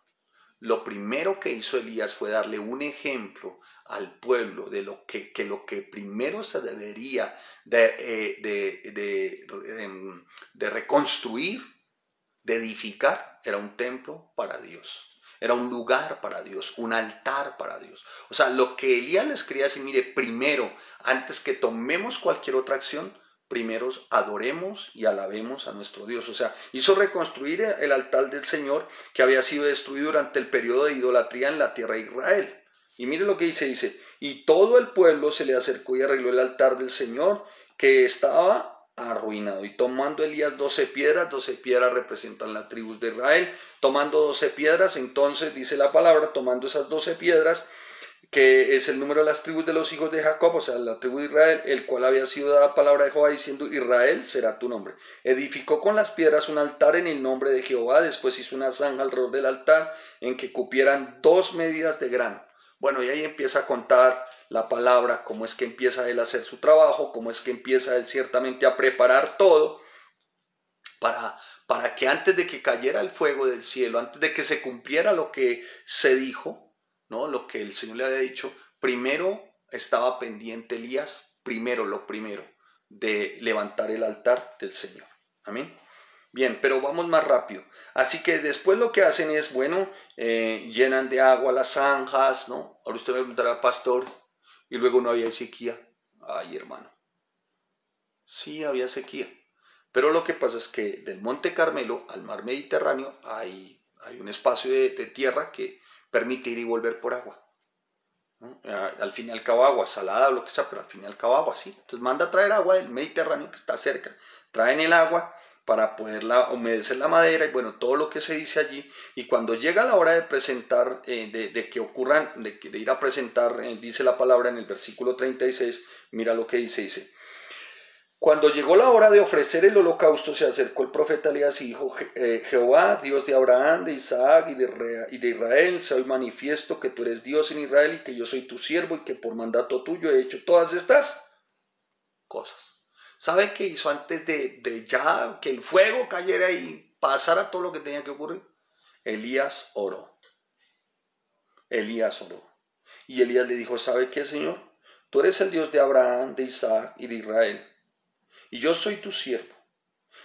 Lo primero que hizo Elías fue darle un ejemplo al pueblo de lo que primero se debería de reconstruir, de edificar, era un templo para Dios. Era un lugar para Dios, un altar para Dios. O sea, lo que Elías les quería decir, mire, primero, antes que tomemos cualquier otra acción, primero adoremos y alabemos a nuestro Dios. O sea, hizo reconstruir el altar del Señor que había sido destruido durante el periodo de idolatría en la tierra de Israel. Y mire lo que dice, y todo el pueblo se le acercó y arregló el altar del Señor que estaba arruinado. Y tomando Elías 12 piedras representan las tribus de Israel. Tomando 12 piedras, entonces dice la palabra, tomando esas 12 piedras, que es el número de las tribus de los hijos de Jacob, o sea, la tribu de Israel, el cual había sido dada palabra de Jehová diciendo, Israel será tu nombre. Edificó con las piedras un altar en el nombre de Jehová, después hizo una zanja alrededor del altar en que cupieran 2 medidas de grano. Bueno, y ahí empieza a contar la palabra, cómo es que empieza él a hacer su trabajo, cómo es que empieza él ciertamente a preparar todo para que antes de que cayera el fuego del cielo, antes de que se cumpliera lo que se dijo, ¿no? Lo que el Señor le había dicho, primero estaba pendiente Elías, lo primero, de levantar el altar del Señor. Amén. Bien, pero vamos más rápido. Así que después lo que hacen es, bueno, llenan de agua las zanjas, ¿no? Ahora usted me preguntará, pastor, y luego no había sequía. Ay, hermano. Sí, había sequía. Pero lo que pasa es que del Monte Carmelo al mar Mediterráneo hay un espacio de tierra que permite ir y volver por agua, ¿no? Al fin y al cabo agua, salada o lo que sea, pero al fin y al cabo agua, sí. Entonces manda a traer agua del Mediterráneo que está cerca. Traen el agua para poderla humedecer la madera y bueno, todo lo que se dice allí. Y cuando llega la hora de presentar, de ir a presentar, dice la palabra en el versículo 36, mira lo que dice. Cuando llegó la hora de ofrecer el holocausto, se acercó el profeta Elías y dijo, Jehová, Dios de Abraham, de Isaac y de Israel, se hoy manifiesto que tú eres Dios en Israel y que yo soy tu siervo y que por mandato tuyo he hecho todas estas cosas. ¿Sabe qué hizo antes de ya que el fuego cayera y pasara todo lo que tenía que ocurrir? Elías oró. Elías oró. Y Elías le dijo, ¿sabe qué, Señor? Tú eres el Dios de Abraham, de Isaac y de Israel. Y yo soy tu siervo.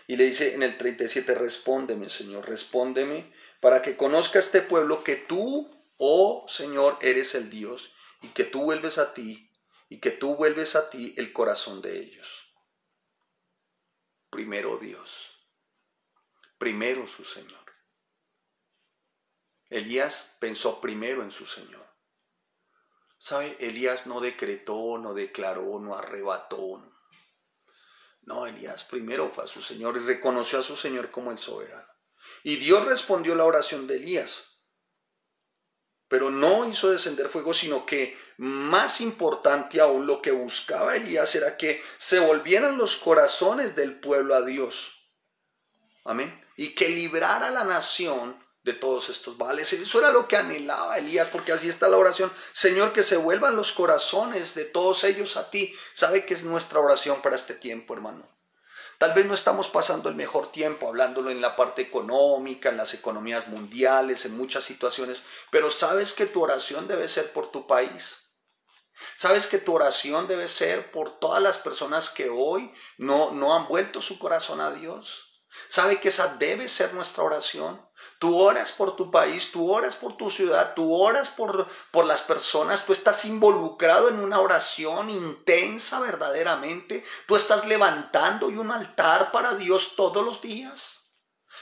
Y le dice en el 37, respóndeme, Señor, respóndeme, para que conozca este pueblo que tú, oh Señor, eres el Dios, y que tú vuelves a ti el corazón de ellos. primero Dios, primero su Señor. Elías pensó primero en su Señor. ¿Sabe? Elías no decretó, no declaró, no arrebató. No, Elías primero fue a su Señor y reconoció a su Señor como el soberano. Y Dios respondió la oración de Elías. Pero no hizo descender fuego, sino que más importante aún, lo que buscaba Elías era que se volvieran los corazones del pueblo a Dios. Amén. Y que librara a la nación de todos estos vales. Eso era lo que anhelaba Elías, porque así está la oración. Señor, que se vuelvan los corazones de todos ellos a ti. ¿Sabe qué es nuestra oración para este tiempo, hermano? Tal vez no estamos pasando el mejor tiempo, hablándolo en la parte económica, en las economías mundiales, en muchas situaciones, pero sabes que tu oración debe ser por tu país. Sabes que tu oración debe ser por todas las personas que hoy no han vuelto su corazón a Dios. Sabe que esa debe ser nuestra oración. Tú oras por tu país, tú oras por tu ciudad, tú oras por las personas, tú estás involucrado en una oración intensa verdaderamente. Tú estás levantando un altar para Dios todos los días.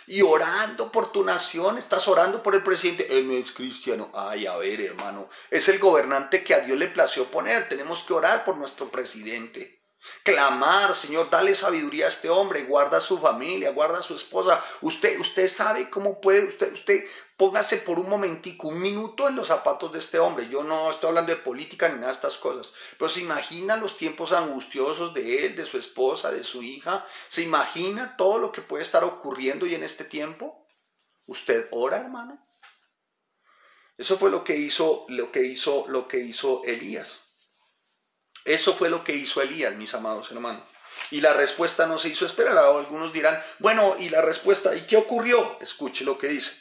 Y orando por tu nación, estás orando por el presidente. Él no es cristiano. Ay, a ver, hermano, es el gobernante que a Dios le plació poner. Tenemos que orar por nuestro presidente. Clamar, Señor, dale sabiduría a este hombre, guarda a su familia, guarda a su esposa. Usted sabe cómo puede, usted póngase por un momentico, un minuto en los zapatos de este hombre. Yo no estoy hablando de política ni nada de estas cosas, pero se imagina los tiempos angustiosos de él, de su esposa, de su hija. ¿Se imagina todo lo que puede estar ocurriendo y en este tiempo? ¿Usted ora, hermano? Eso fue lo que hizo Elías. Eso fue lo que hizo Elías, mis amados hermanos. Y la respuesta no se hizo esperar. Algunos dirán, bueno, ¿y la respuesta? ¿Y qué ocurrió? Escuche lo que dice.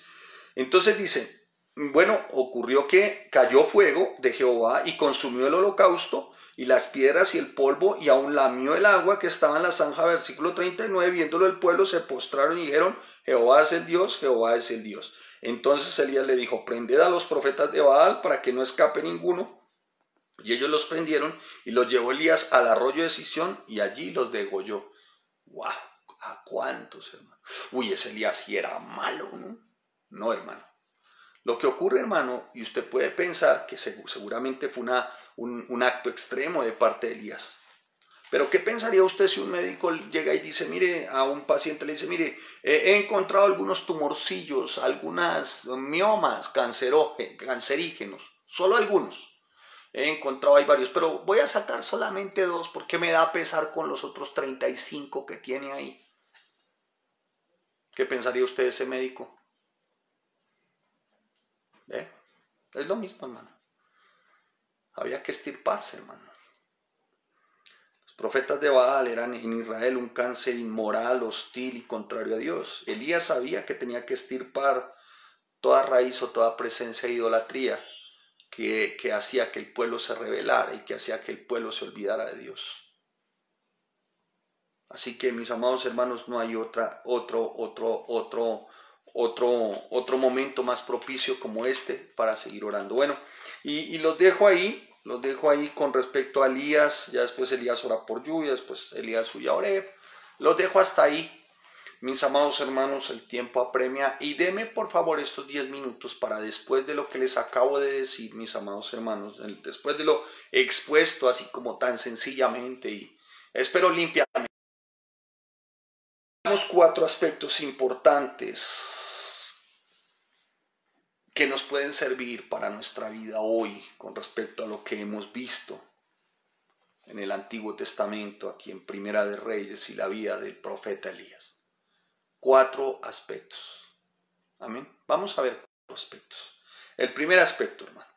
Entonces dice, bueno, ocurrió que cayó fuego de Jehová y consumió el holocausto y las piedras y el polvo y aún lamió el agua que estaba en la zanja. Versículo 39, viéndolo el pueblo se postraron y dijeron, Jehová es el Dios, Jehová es el Dios. Entonces Elías le dijo, prended a los profetas de Baal para que no escape ninguno. Y ellos los prendieron y los llevó Elías al arroyo de Sición y allí los degolló. ¡Wow! ¿A cuántos, hermano? Uy, ese Elías sí era malo, ¿no? No, hermano. Lo que ocurre, hermano, y usted puede pensar que seguramente fue un acto extremo de parte de Elías. Pero ¿qué pensaría usted si un médico llega y dice, mire, a un paciente le dice, mire, he encontrado algunos tumorcillos, algunas miomas cancerígenos, solo algunos? He encontrado hay varios, pero voy a sacar solamente 2 porque me da pesar con los otros 35 que tiene ahí. ¿Qué pensaría usted de ese médico? Es lo mismo, hermano. Había que extirparse, hermano. Los profetas de Baal eran en Israel un cáncer inmoral, hostil y contrario a Dios. Elías sabía que tenía que extirpar toda raíz o toda presencia de idolatría que hacía que el pueblo se rebelara y que hacía que el pueblo se olvidara de Dios. Así que, mis amados hermanos, no hay otro momento más propicio como este para seguir orando. Bueno, y los dejo ahí con respecto a Elías. Ya después Elías ora por lluvia, después Elías huye a Oreb. Los dejo hasta ahí. Mis amados hermanos, el tiempo apremia y deme por favor estos 10 minutos para después de lo que les acabo de decir, mis amados hermanos, después de lo expuesto así como tan sencillamente y espero limpiamente. Tenemos 4 aspectos importantes que nos pueden servir para nuestra vida hoy con respecto a lo que hemos visto en el Antiguo Testamento, aquí en Primera de Reyes y la vida del profeta Elías. 4 aspectos. Amén. Vamos a ver 4 aspectos. El primer aspecto, hermano,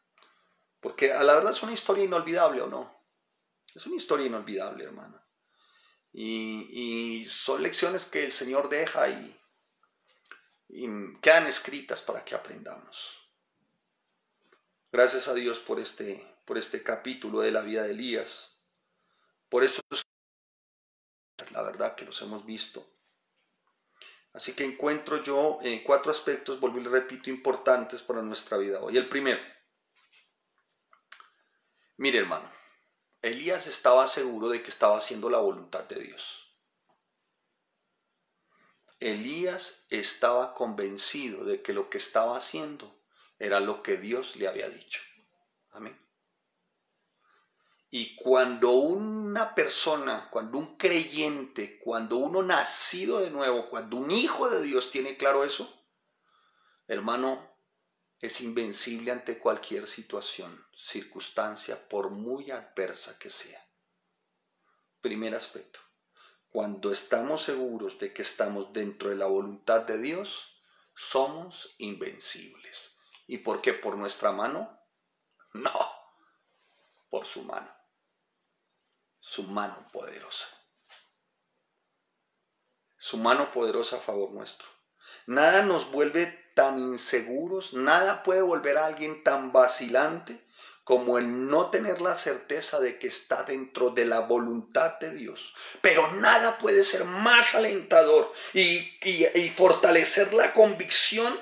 porque a la verdad es una historia inolvidable, ¿o no? Es una historia inolvidable, hermano. Y son lecciones que el Señor deja y quedan escritas para que aprendamos. Gracias a Dios por este capítulo de la vida de Elías, por estos, la verdad que los hemos visto. Así que encuentro yo 4 aspectos, vuelvo y le repito, importantes para nuestra vida hoy. El primero, mire hermano, Elías estaba seguro de que estaba haciendo la voluntad de Dios. Elías estaba convencido de que lo que estaba haciendo era lo que Dios le había dicho. Amén. Y cuando una persona, cuando un creyente, cuando uno nacido de nuevo, cuando un hijo de Dios tiene claro eso, hermano, es invencible ante cualquier situación, circunstancia, por muy adversa que sea. Primer aspecto. Cuando estamos seguros de que estamos dentro de la voluntad de Dios, somos invencibles. ¿Y por qué? ¿Por nuestra mano? No, por su mano. Su mano poderosa. Su mano poderosa a favor nuestro. Nada nos vuelve tan inseguros, nada puede volver a alguien tan vacilante como el no tener la certeza de que está dentro de la voluntad de Dios. Pero nada puede ser más alentador y fortalecer la convicción.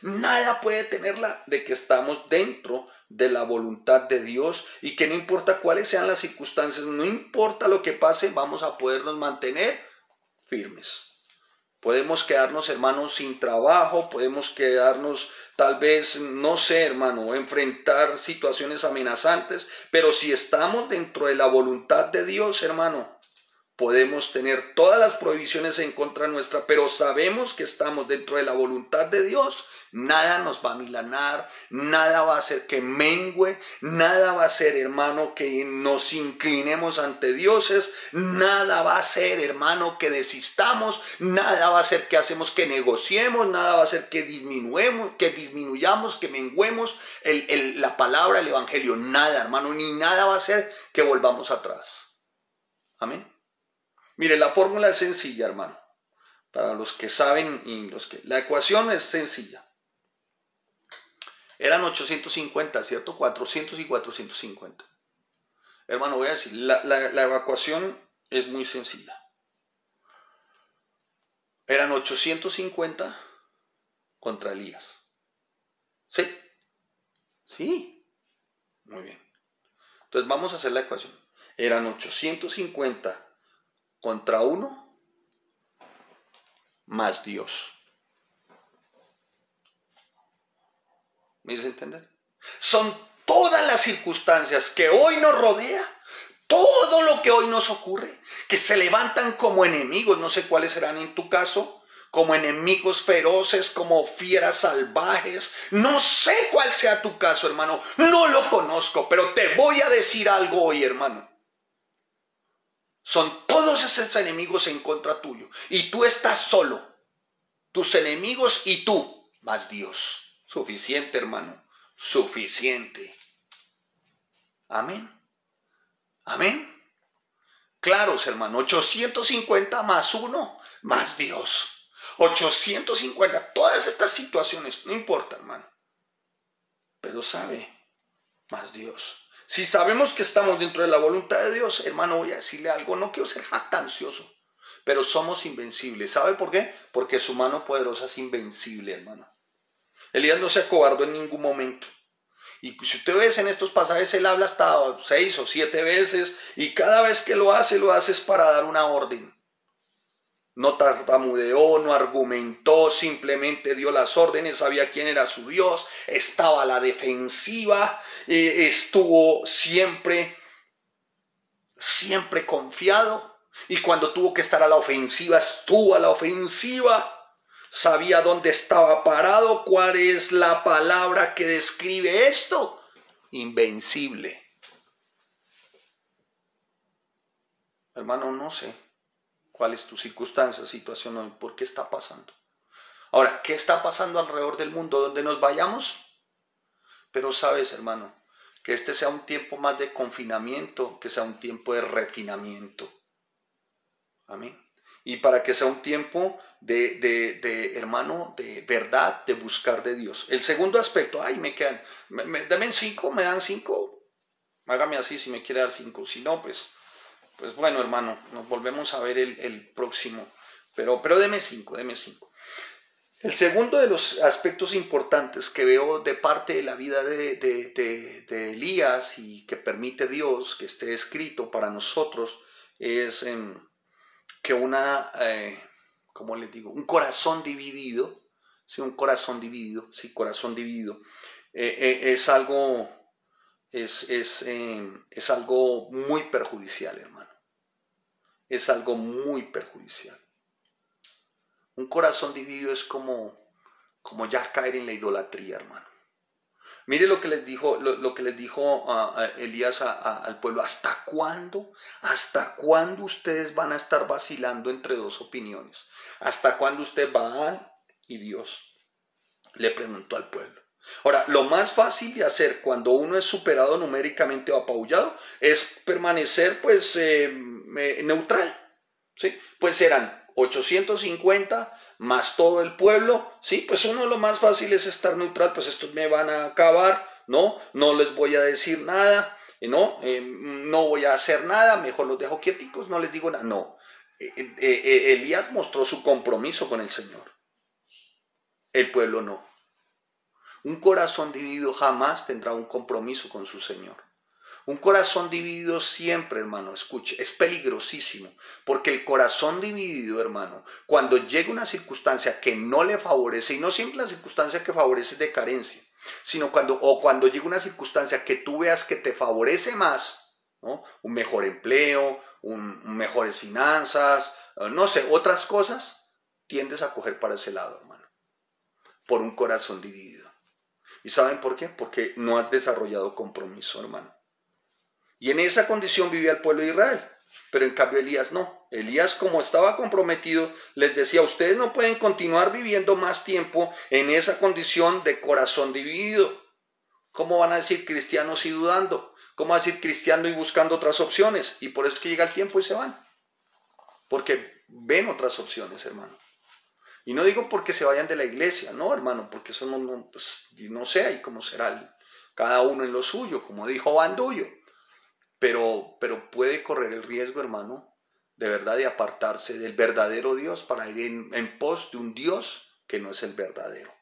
Nada puede tenerla de que estamos dentro de la voluntad de Dios y que no importa cuáles sean las circunstancias, no importa lo que pase, vamos a podernos mantener firmes. Podemos quedarnos, hermanos, sin trabajo, podemos quedarnos, tal vez, no sé, hermano, enfrentar situaciones amenazantes, pero si estamos dentro de la voluntad de Dios, hermano, podemos tener todas las prohibiciones en contra nuestra, pero sabemos que estamos dentro de la voluntad de Dios. Nada nos va a milanar, nada va a hacer que mengue, nada va a hacer, hermano, que nos inclinemos ante dioses, nada va a hacer, hermano, que desistamos, nada va a hacer que hacemos que negociemos, nada va a hacer que disminuyamos, que menguemos la palabra, el evangelio, nada, hermano, ni nada va a hacer que volvamos atrás. Amén. Mire, la fórmula es sencilla, hermano. Para los que saben y los que... La ecuación es sencilla. Eran 850, ¿cierto? 400 y 450. Hermano, voy a decir, la ecuación es muy sencilla. Eran 850 contra Elías. ¿Sí? Sí. Muy bien. Entonces vamos a hacer la ecuación. Eran 850 contra 1 más Dios. ¿Me hice entender? Son todas las circunstancias que hoy nos rodea, todo lo que hoy nos ocurre, que se levantan como enemigos, no sé cuáles serán en tu caso, como enemigos feroces, como fieras salvajes, no sé cuál sea tu caso, hermano, no lo conozco, pero te voy a decir algo hoy, hermano. Son todos esos enemigos en contra tuyo. Y tú estás solo. Tus enemigos y tú, más Dios. Suficiente, hermano. Suficiente. Amén. Amén. Claros, hermano. 850 más 1, más Dios. 850. Todas estas situaciones, no importa, hermano. Pero sabe, más Dios. Si sabemos que estamos dentro de la voluntad de Dios, hermano, voy a decirle algo, no quiero ser jactancioso, pero somos invencibles. ¿Sabe por qué? Porque su mano poderosa es invencible, hermano. Elías no se acobardó en ningún momento. Y si usted ve en estos pasajes, él habla hasta 6 o 7 veces, y cada vez que lo hace es para dar una orden. No tartamudeó, no argumentó, simplemente dio las órdenes, sabía quién era su Dios, estaba a la defensiva, estuvo siempre confiado, y cuando tuvo que estar a la ofensiva, estuvo a la ofensiva, sabía dónde estaba parado. ¿Cuál es la palabra que describe esto? Invencible. Hermano, no sé cuál es tu circunstancia, situación hoy, por qué está pasando. Ahora, ¿qué está pasando alrededor del mundo? ¿Dónde nos vayamos? Pero sabes, hermano, que este sea un tiempo más de confinamiento, que sea un tiempo de refinamiento. Amén. Y para que sea un tiempo hermano, de verdad, de buscar de Dios. El segundo aspecto, me quedan, dame 5, me dan 5. Hágame así si me quiere dar 5. Si no, pues bueno, hermano, nos volvemos a ver el próximo. Pero deme 5, deme 5. El segundo de los aspectos importantes que veo de parte de la vida de Elías y que permite Dios que esté escrito para nosotros es que ¿cómo les digo? Un corazón dividido, sí, un corazón dividido, sí, corazón dividido. Es algo, es algo muy perjudicial, hermano. Es algo muy perjudicial. Un corazón dividido es como ya caer en la idolatría, hermano. Mire lo que les dijo, lo que les dijo Elías al pueblo. ¿Hasta cuándo? ¿Hasta cuándo ustedes van a estar vacilando entre dos opiniones? ¿Hasta cuándo usted va y Dios? Le preguntó al pueblo. Ahora, lo más fácil de hacer cuando uno es superado numéricamente o apabullado es permanecer pues neutral. ¿Sí? Pues eran 850 más todo el pueblo, ¿sí? Pues uno lo más fácil es estar neutral, pues estos me van a acabar, ¿no? No les voy a decir nada, ¿no? No voy a hacer nada, mejor los dejo quieticos, no les digo nada, no. Elías mostró su compromiso con el Señor, el pueblo no. Un corazón dividido jamás tendrá un compromiso con su Señor. Un corazón dividido siempre, hermano, escuche, es peligrosísimo, porque el corazón dividido, hermano, cuando llega una circunstancia que no le favorece, y no siempre la circunstancia que favorece es de carencia, sino cuando llega una circunstancia que tú veas que te favorece más, ¿no? Un mejor empleo, mejores finanzas, no sé, otras cosas, tiendes a coger para ese lado, hermano, por un corazón dividido. ¿Y saben por qué? Porque no has desarrollado compromiso, hermano. Y en esa condición vivía el pueblo de Israel. Pero en cambio Elías no. Elías, como estaba comprometido, les decía, ustedes no pueden continuar viviendo más tiempo en esa condición de corazón dividido. ¿Cómo van a decir cristianos y dudando? ¿Cómo van a decir cristiano y buscando otras opciones? Y por eso es que llega el tiempo y se van. Porque ven otras opciones, hermano. Y no digo porque se vayan de la iglesia, no, hermano, porque eso pues, no sé, ahí cómo será cada uno en lo suyo, como dijo Bandullo. Pero puede correr el riesgo, hermano, de verdad de apartarse del verdadero Dios para ir en pos de un Dios que no es el verdadero.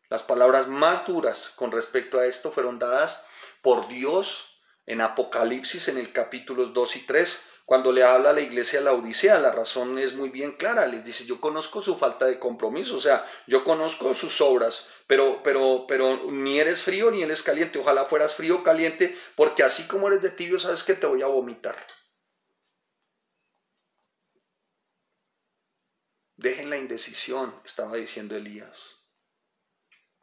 Las palabras más duras con respecto a esto fueron dadas por Dios en Apocalipsis en el capítulos 2 y 3, cuando le habla a la iglesia de la Odisea. La razón es muy bien clara, les dice, yo conozco su falta de compromiso, o sea, yo conozco sus obras, pero ni eres frío ni eres caliente, ojalá fueras frío o caliente, porque así como eres de tibio, sabes que te voy a vomitar. Dejen la indecisión, estaba diciendo Elías.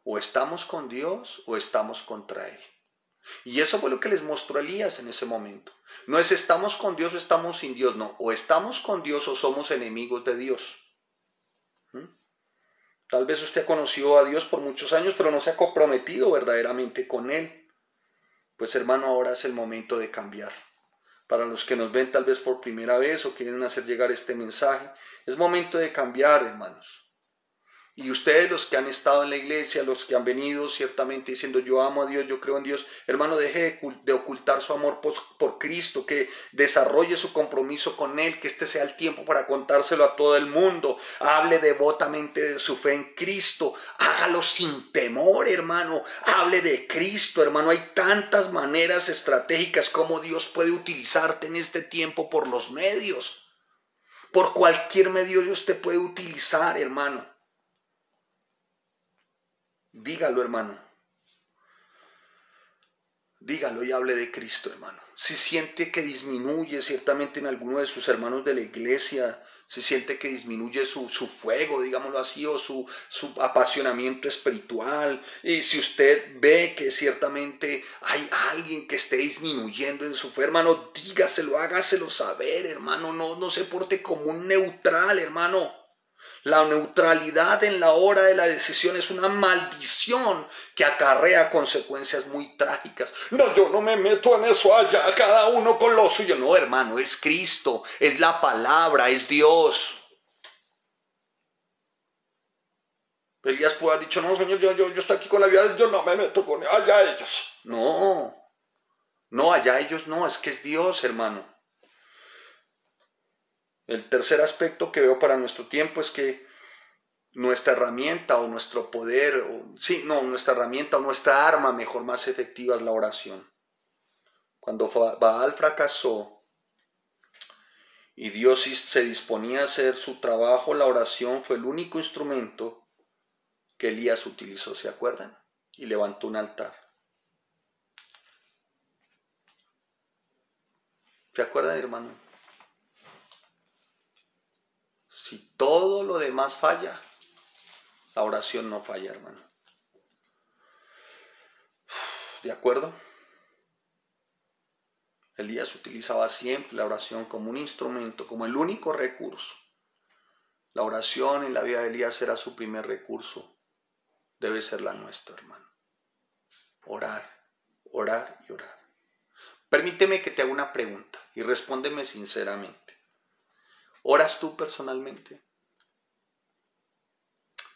O estamos con Dios o estamos contra Él. Y eso fue lo que les mostró Elías en ese momento. No es estamos con Dios o estamos sin Dios, no. O estamos con Dios o somos enemigos de Dios. Tal vez usted conoció a Dios por muchos años, pero no se ha comprometido verdaderamente con Él. Pues hermano, ahora es el momento de cambiar. Para los que nos ven tal vez por primera vez o quieren hacer llegar este mensaje, es momento de cambiar, hermanos. Y ustedes, los que han estado en la iglesia, los que han venido ciertamente diciendo yo amo a Dios, yo creo en Dios, hermano, deje de ocultar su amor por Cristo, que desarrolle su compromiso con Él, que este sea el tiempo para contárselo a todo el mundo. Hable devotamente de su fe en Cristo, hágalo sin temor, hermano, hable de Cristo, hermano. Hay tantas maneras estratégicas como Dios puede utilizarte en este tiempo por los medios. Por cualquier medio Dios te puede utilizar, hermano. Dígalo, hermano. Dígalo y hable de Cristo, hermano. Si siente que disminuye ciertamente en alguno de sus hermanos de la iglesia, si siente que disminuye su fuego, digámoslo así, o su apasionamiento espiritual, y si usted ve que ciertamente hay alguien que esté disminuyendo en su fe, hermano, dígaselo, hágaselo saber, hermano. No se porte como un neutral, hermano. La neutralidad en la hora de la decisión es una maldición que acarrea consecuencias muy trágicas. No, yo no me meto en eso allá, cada uno con lo suyo. No, hermano, es Cristo, es la palabra, es Dios. Elías pudo haber dicho, no, Señor, yo estoy aquí con la vida, yo no me meto con allá ellos. No, allá ellos no, es que es Dios, hermano. El tercer aspecto que veo para nuestro tiempo es que nuestra herramienta o nuestro poder, nuestra herramienta o nuestra arma mejor, más efectiva es la oración. Cuando Baal fracasó y Dios se disponía a hacer su trabajo, la oración fue el único instrumento que Elías utilizó, ¿se acuerdan? Y levantó un altar. ¿Se acuerdan, hermano? Si todo lo demás falla, la oración no falla, hermano. ¿De acuerdo? Elías utilizaba siempre la oración como un instrumento, como el único recurso. La oración en la vida de Elías era su primer recurso. Debe ser la nuestra, hermano. Orar, orar y orar. Permíteme que te haga una pregunta y respóndeme sinceramente. ¿Oras tú personalmente?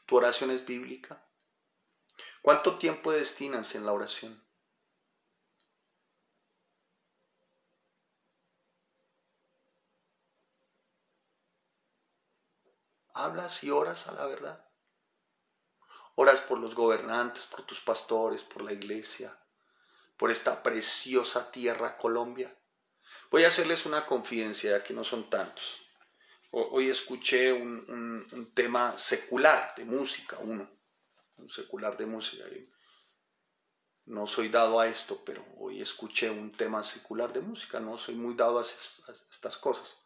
¿Tu oración es bíblica? ¿Cuánto tiempo destinas en la oración? ¿Hablas y oras a la verdad? ¿Oras por los gobernantes, por tus pastores, por la iglesia, por esta preciosa tierra Colombia? Voy a hacerles una confidencia, ya que no son tantos. Hoy escuché un tema secular de música, un secular de música. No soy dado a esto, pero hoy escuché un tema secular de música, no soy muy dado a estas cosas.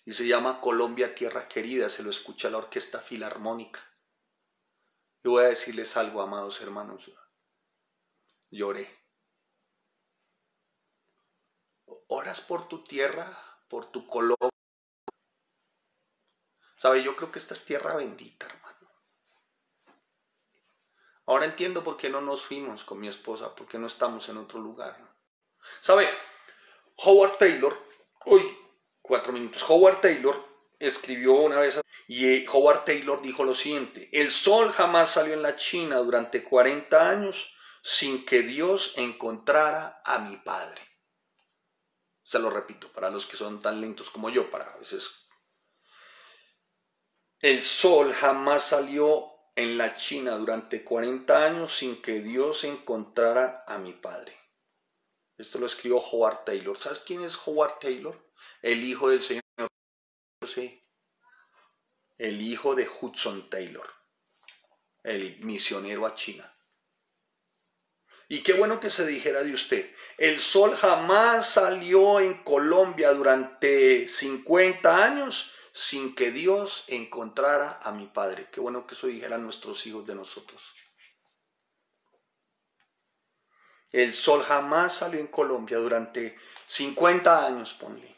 Y se llama Colombia, Tierra Querida, se lo escucha la Orquesta Filarmónica. Y voy a decirles algo, amados hermanos, lloré. ¿Oras por tu tierra, por tu Colombia? ¿Sabe? Yo creo que esta es tierra bendita, hermano. Ahora entiendo por qué no nos fuimos con mi esposa, por qué no estamos en otro lugar. ¿Sabe? Howard Taylor, uy, 4 minutos. Howard Taylor escribió una vez y Howard Taylor dijo lo siguiente: el sol jamás salió en la China durante 40 años sin que Dios encontrara a mi padre. Se lo repito, para los que son tan lentos como yo, para a veces. El sol jamás salió en la China durante 40 años sin que Dios encontrara a mi padre. Esto lo escribió Howard Taylor. ¿Sabes quién es Howard Taylor? El hijo del señor, sí, el hijo de Hudson Taylor, el misionero a China. Y qué bueno que se dijera de usted: el sol jamás salió en Colombia durante 50 años sin que Dios encontrara a mi padre. Qué bueno que eso dijeran nuestros hijos de nosotros. El sol jamás salió en Colombia durante 50 años, ponle,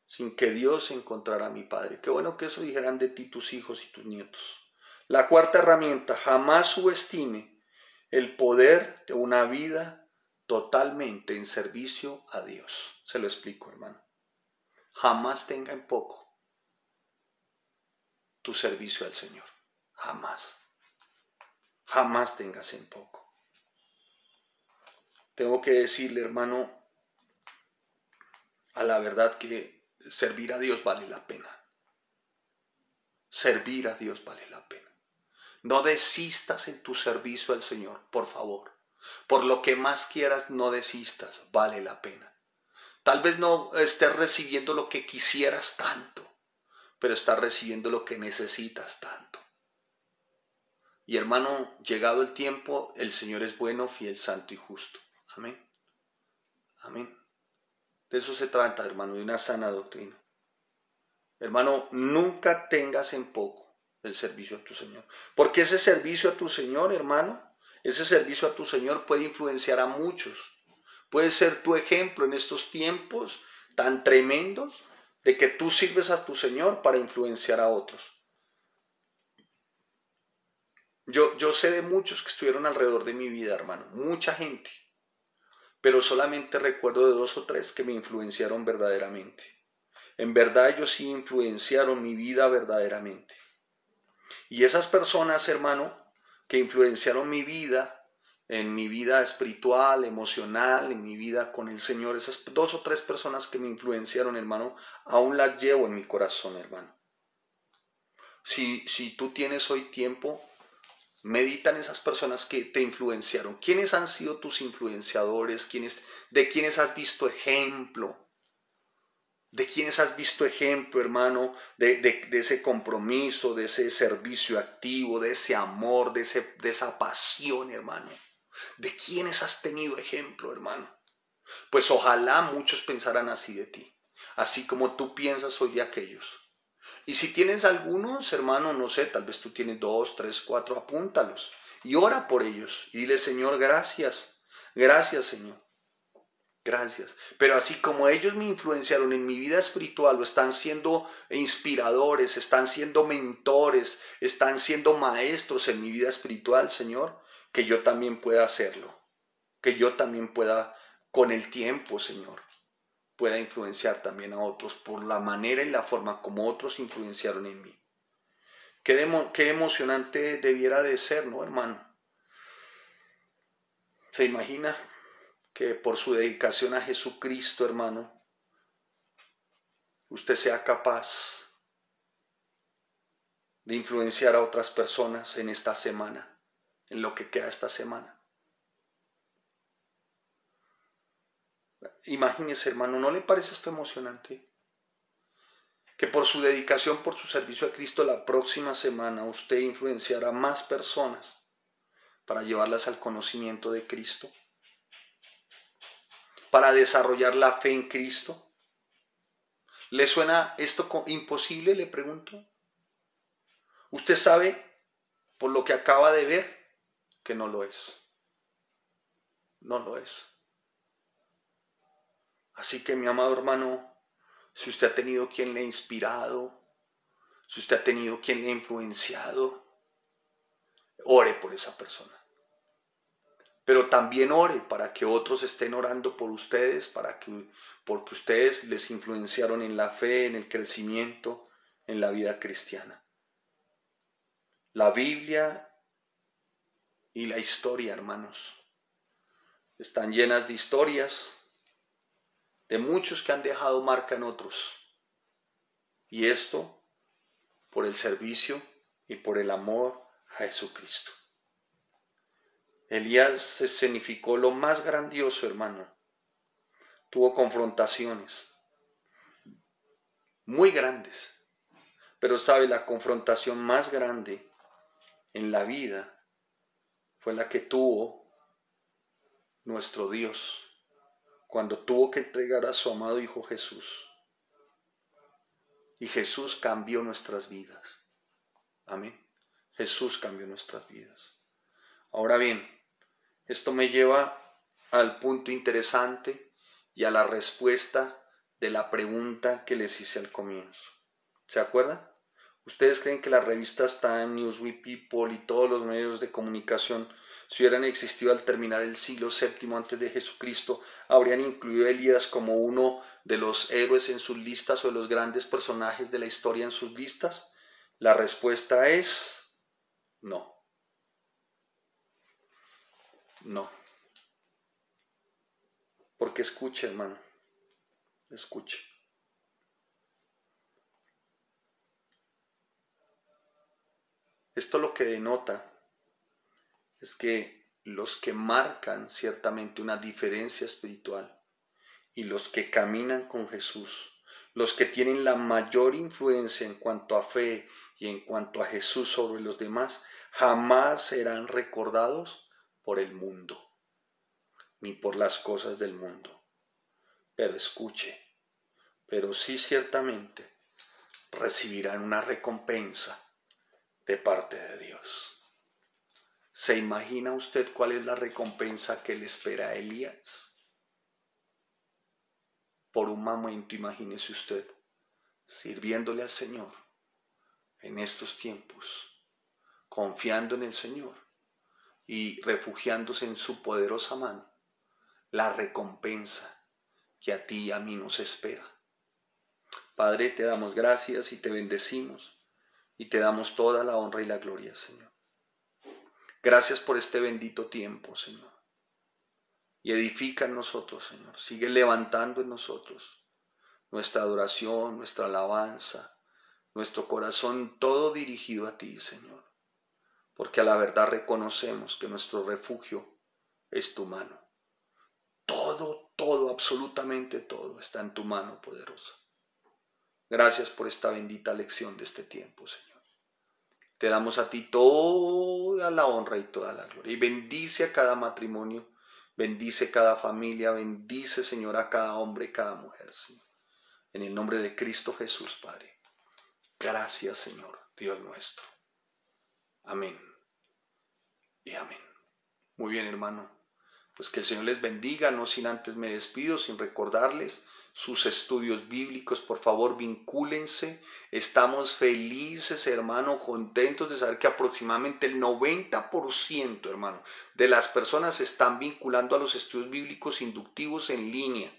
sin que Dios encontrara a mi padre. Qué bueno que eso dijeran de ti tus hijos y tus nietos. La cuarta herramienta: jamás subestime el poder de una vida totalmente en servicio a Dios. Se lo explico, hermano. Jamás tenga en poco tu servicio al Señor. Jamás. Jamás tengas en poco. Tengo que decirle, hermano, a la verdad que servir a Dios vale la pena. Servir a Dios vale la pena. No desistas en tu servicio al Señor, por favor. Por lo que más quieras, no desistas, vale la pena. Tal vez no estés recibiendo lo que quisieras tanto, pero estás recibiendo lo que necesitas tanto. Y hermano, llegado el tiempo, el Señor es bueno, fiel, santo y justo. Amén. Amén. De eso se trata, hermano, de una sana doctrina. Hermano, nunca tengas en poco el servicio a tu Señor. Porque ese servicio a tu Señor, hermano, ese servicio a tu Señor puede influenciar a muchos. Puede ser tu ejemplo en estos tiempos tan tremendos de que tú sirves a tu Señor para influenciar a otros. Yo sé de muchos que estuvieron alrededor de mi vida, hermano, mucha gente, pero solamente recuerdo de 2 o 3 que me influenciaron verdaderamente. En verdad ellos sí influenciaron mi vida verdaderamente. Y esas personas, hermano, que influenciaron mi vida, en mi vida espiritual, emocional, en mi vida con el Señor, esas 2 o 3 personas que me influenciaron, hermano, aún las llevo en mi corazón, hermano. Si tú tienes hoy tiempo, medita en esas personas que te influenciaron. ¿Quiénes han sido tus influenciadores? ¿De quiénes has visto ejemplo? ¿De quiénes has visto ejemplo, hermano, de ese compromiso, de ese servicio activo, de ese amor, de esa pasión, hermano? ¿De quiénes has tenido ejemplo, hermano? Pues ojalá muchos pensaran así de ti, así como tú piensas hoy de aquellos. Y si tienes algunos, hermano, no sé, tal vez tú tienes 2, 3, 4, apúntalos y ora por ellos y dile, Señor, gracias, gracias, Señor. Gracias. Pero así como ellos me influenciaron en mi vida espiritual, o están siendo inspiradores, están siendo mentores, están siendo maestros en mi vida espiritual, Señor, que yo también pueda hacerlo. Que yo también pueda, con el tiempo, Señor, pueda influenciar también a otros por la manera y la forma como otros influenciaron en mí. Qué emocionante debiera de ser, ¿no, hermano? ¿Se imagina que por su dedicación a Jesucristo, hermano, usted sea capaz de influenciar a otras personas en esta semana, en lo que queda esta semana? Imagínese, hermano, ¿no le parece esto emocionante? Que por su dedicación, por su servicio a Cristo, la próxima semana usted influenciará a más personas para llevarlas al conocimiento de Cristo, para desarrollar la fe en Cristo. ¿Le suena esto imposible? Le pregunto. Usted sabe, por lo que acaba de ver, que no lo es. No lo es. Así que, mi amado hermano, si usted ha tenido quien le ha inspirado, si usted ha tenido quien le ha influenciado, ore por esa persona. Pero también ore para que otros estén orando por ustedes, porque ustedes les influenciaron en la fe, en el crecimiento, en la vida cristiana. La Biblia y la historia, hermanos, están llenas de historias de muchos que han dejado marca en otros. Y esto por el servicio y por el amor a Jesucristo. Elías escenificó lo más grandioso, hermano. Tuvo confrontaciones muy grandes. Pero sabe, la confrontación más grande en la vida fue la que tuvo nuestro Dios cuando tuvo que entregar a su amado Hijo Jesús. Y Jesús cambió nuestras vidas. Amén. Jesús cambió nuestras vidas. Ahora bien, esto me lleva al punto interesante y a la respuesta de la pregunta que les hice al comienzo. ¿Se acuerdan? ¿Ustedes creen que las revistas Time, Newsweek, People y todos los medios de comunicación, si hubieran existido al terminar el siglo VII antes de Jesucristo, habrían incluido a Elías como uno de los héroes en sus listas o de los grandes personajes de la historia en sus listas? La respuesta es no. No. Porque escuche, hermano, escuche. Esto lo que denota es que los que marcan ciertamente una diferencia espiritual y los que caminan con Jesús, los que tienen la mayor influencia en cuanto a fe y en cuanto a Jesús sobre los demás, jamás serán recordados por el mundo, ni por las cosas del mundo. Pero escuche, pero sí ciertamente recibirán una recompensa de parte de Dios. ¿Se imagina usted cuál es la recompensa que le espera a Elías? Por un momento imagínese usted sirviéndole al Señor en estos tiempos, confiando en el Señor y refugiándose en su poderosa mano, la recompensa que a ti y a mí nos espera. Padre, te damos gracias y te bendecimos y te damos toda la honra y la gloria, Señor. Gracias por este bendito tiempo, Señor. Y edifica en nosotros, Señor. Sigue levantando en nosotros nuestra adoración, nuestra alabanza, nuestro corazón, todo dirigido a ti, Señor. Porque a la verdad reconocemos que nuestro refugio es tu mano. Todo, absolutamente todo está en tu mano poderosa. Gracias por esta bendita lección de este tiempo, Señor. Te damos a ti toda la honra y toda la gloria. Y bendice a cada matrimonio, bendice cada familia, bendice, Señor, a cada hombre y cada mujer, Señor. En el nombre de Cristo Jesús, Padre. Gracias, Señor, Dios nuestro. Amén y amén. Muy bien, hermano. Pues que el Señor les bendiga, no sin antes me despido, sin recordarles sus estudios bíblicos. Por favor, vincúlense. Estamos felices, hermano, contentos de saber que aproximadamente el 90%, hermano, de las personas se están vinculando a los estudios bíblicos inductivos en línea.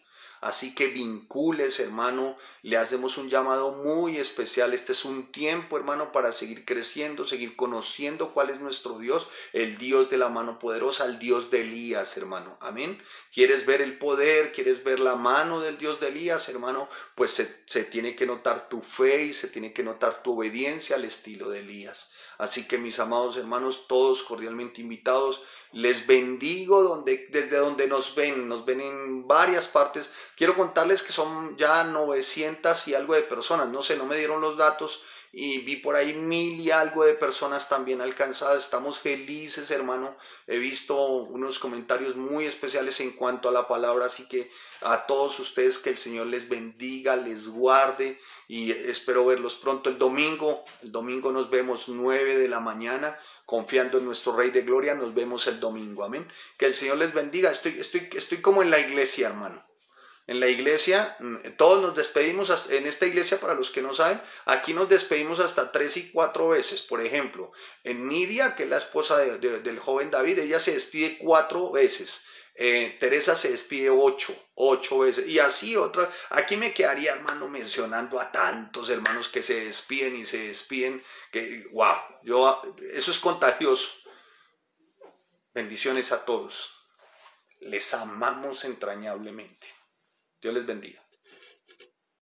Así que vincules, hermano, le hacemos un llamado muy especial. Este es un tiempo, hermano, para seguir creciendo, seguir conociendo cuál es nuestro Dios, el Dios de la mano poderosa, el Dios de Elías, hermano. Amén. ¿Quieres ver el poder? ¿Quieres ver la mano del Dios de Elías, hermano? Pues se tiene que notar tu fe y se tiene que notar tu obediencia al estilo de Elías. Así que mis amados hermanos, todos cordialmente invitados, les bendigo desde donde nos ven en varias partes. Quiero contarles que son ya 900 y algo de personas, no sé, no me dieron los datos y vi por ahí 1000 y algo de personas también alcanzadas. Estamos felices, hermano. He visto unos comentarios muy especiales en cuanto a la palabra, así que a todos ustedes que el Señor les bendiga, les guarde y espero verlos pronto el domingo. El domingo nos vemos 9 de la mañana. Confiando en nuestro Rey de Gloria, nos vemos el domingo. Amén. Que el Señor les bendiga. Estoy como en la iglesia, hermano. En la iglesia, todos nos despedimos, en esta iglesia, para los que no saben, aquí nos despedimos hasta 3 y 4 veces. Por ejemplo, en Nidia, que es la esposa del joven David, ella se despide 4 veces. Teresa se despide 8 veces. Y así otras. Aquí me quedaría, hermano, mencionando a tantos hermanos que se despiden y se despiden. Que, wow, eso es contagioso. Bendiciones a todos. Les amamos entrañablemente. Dios les bendiga.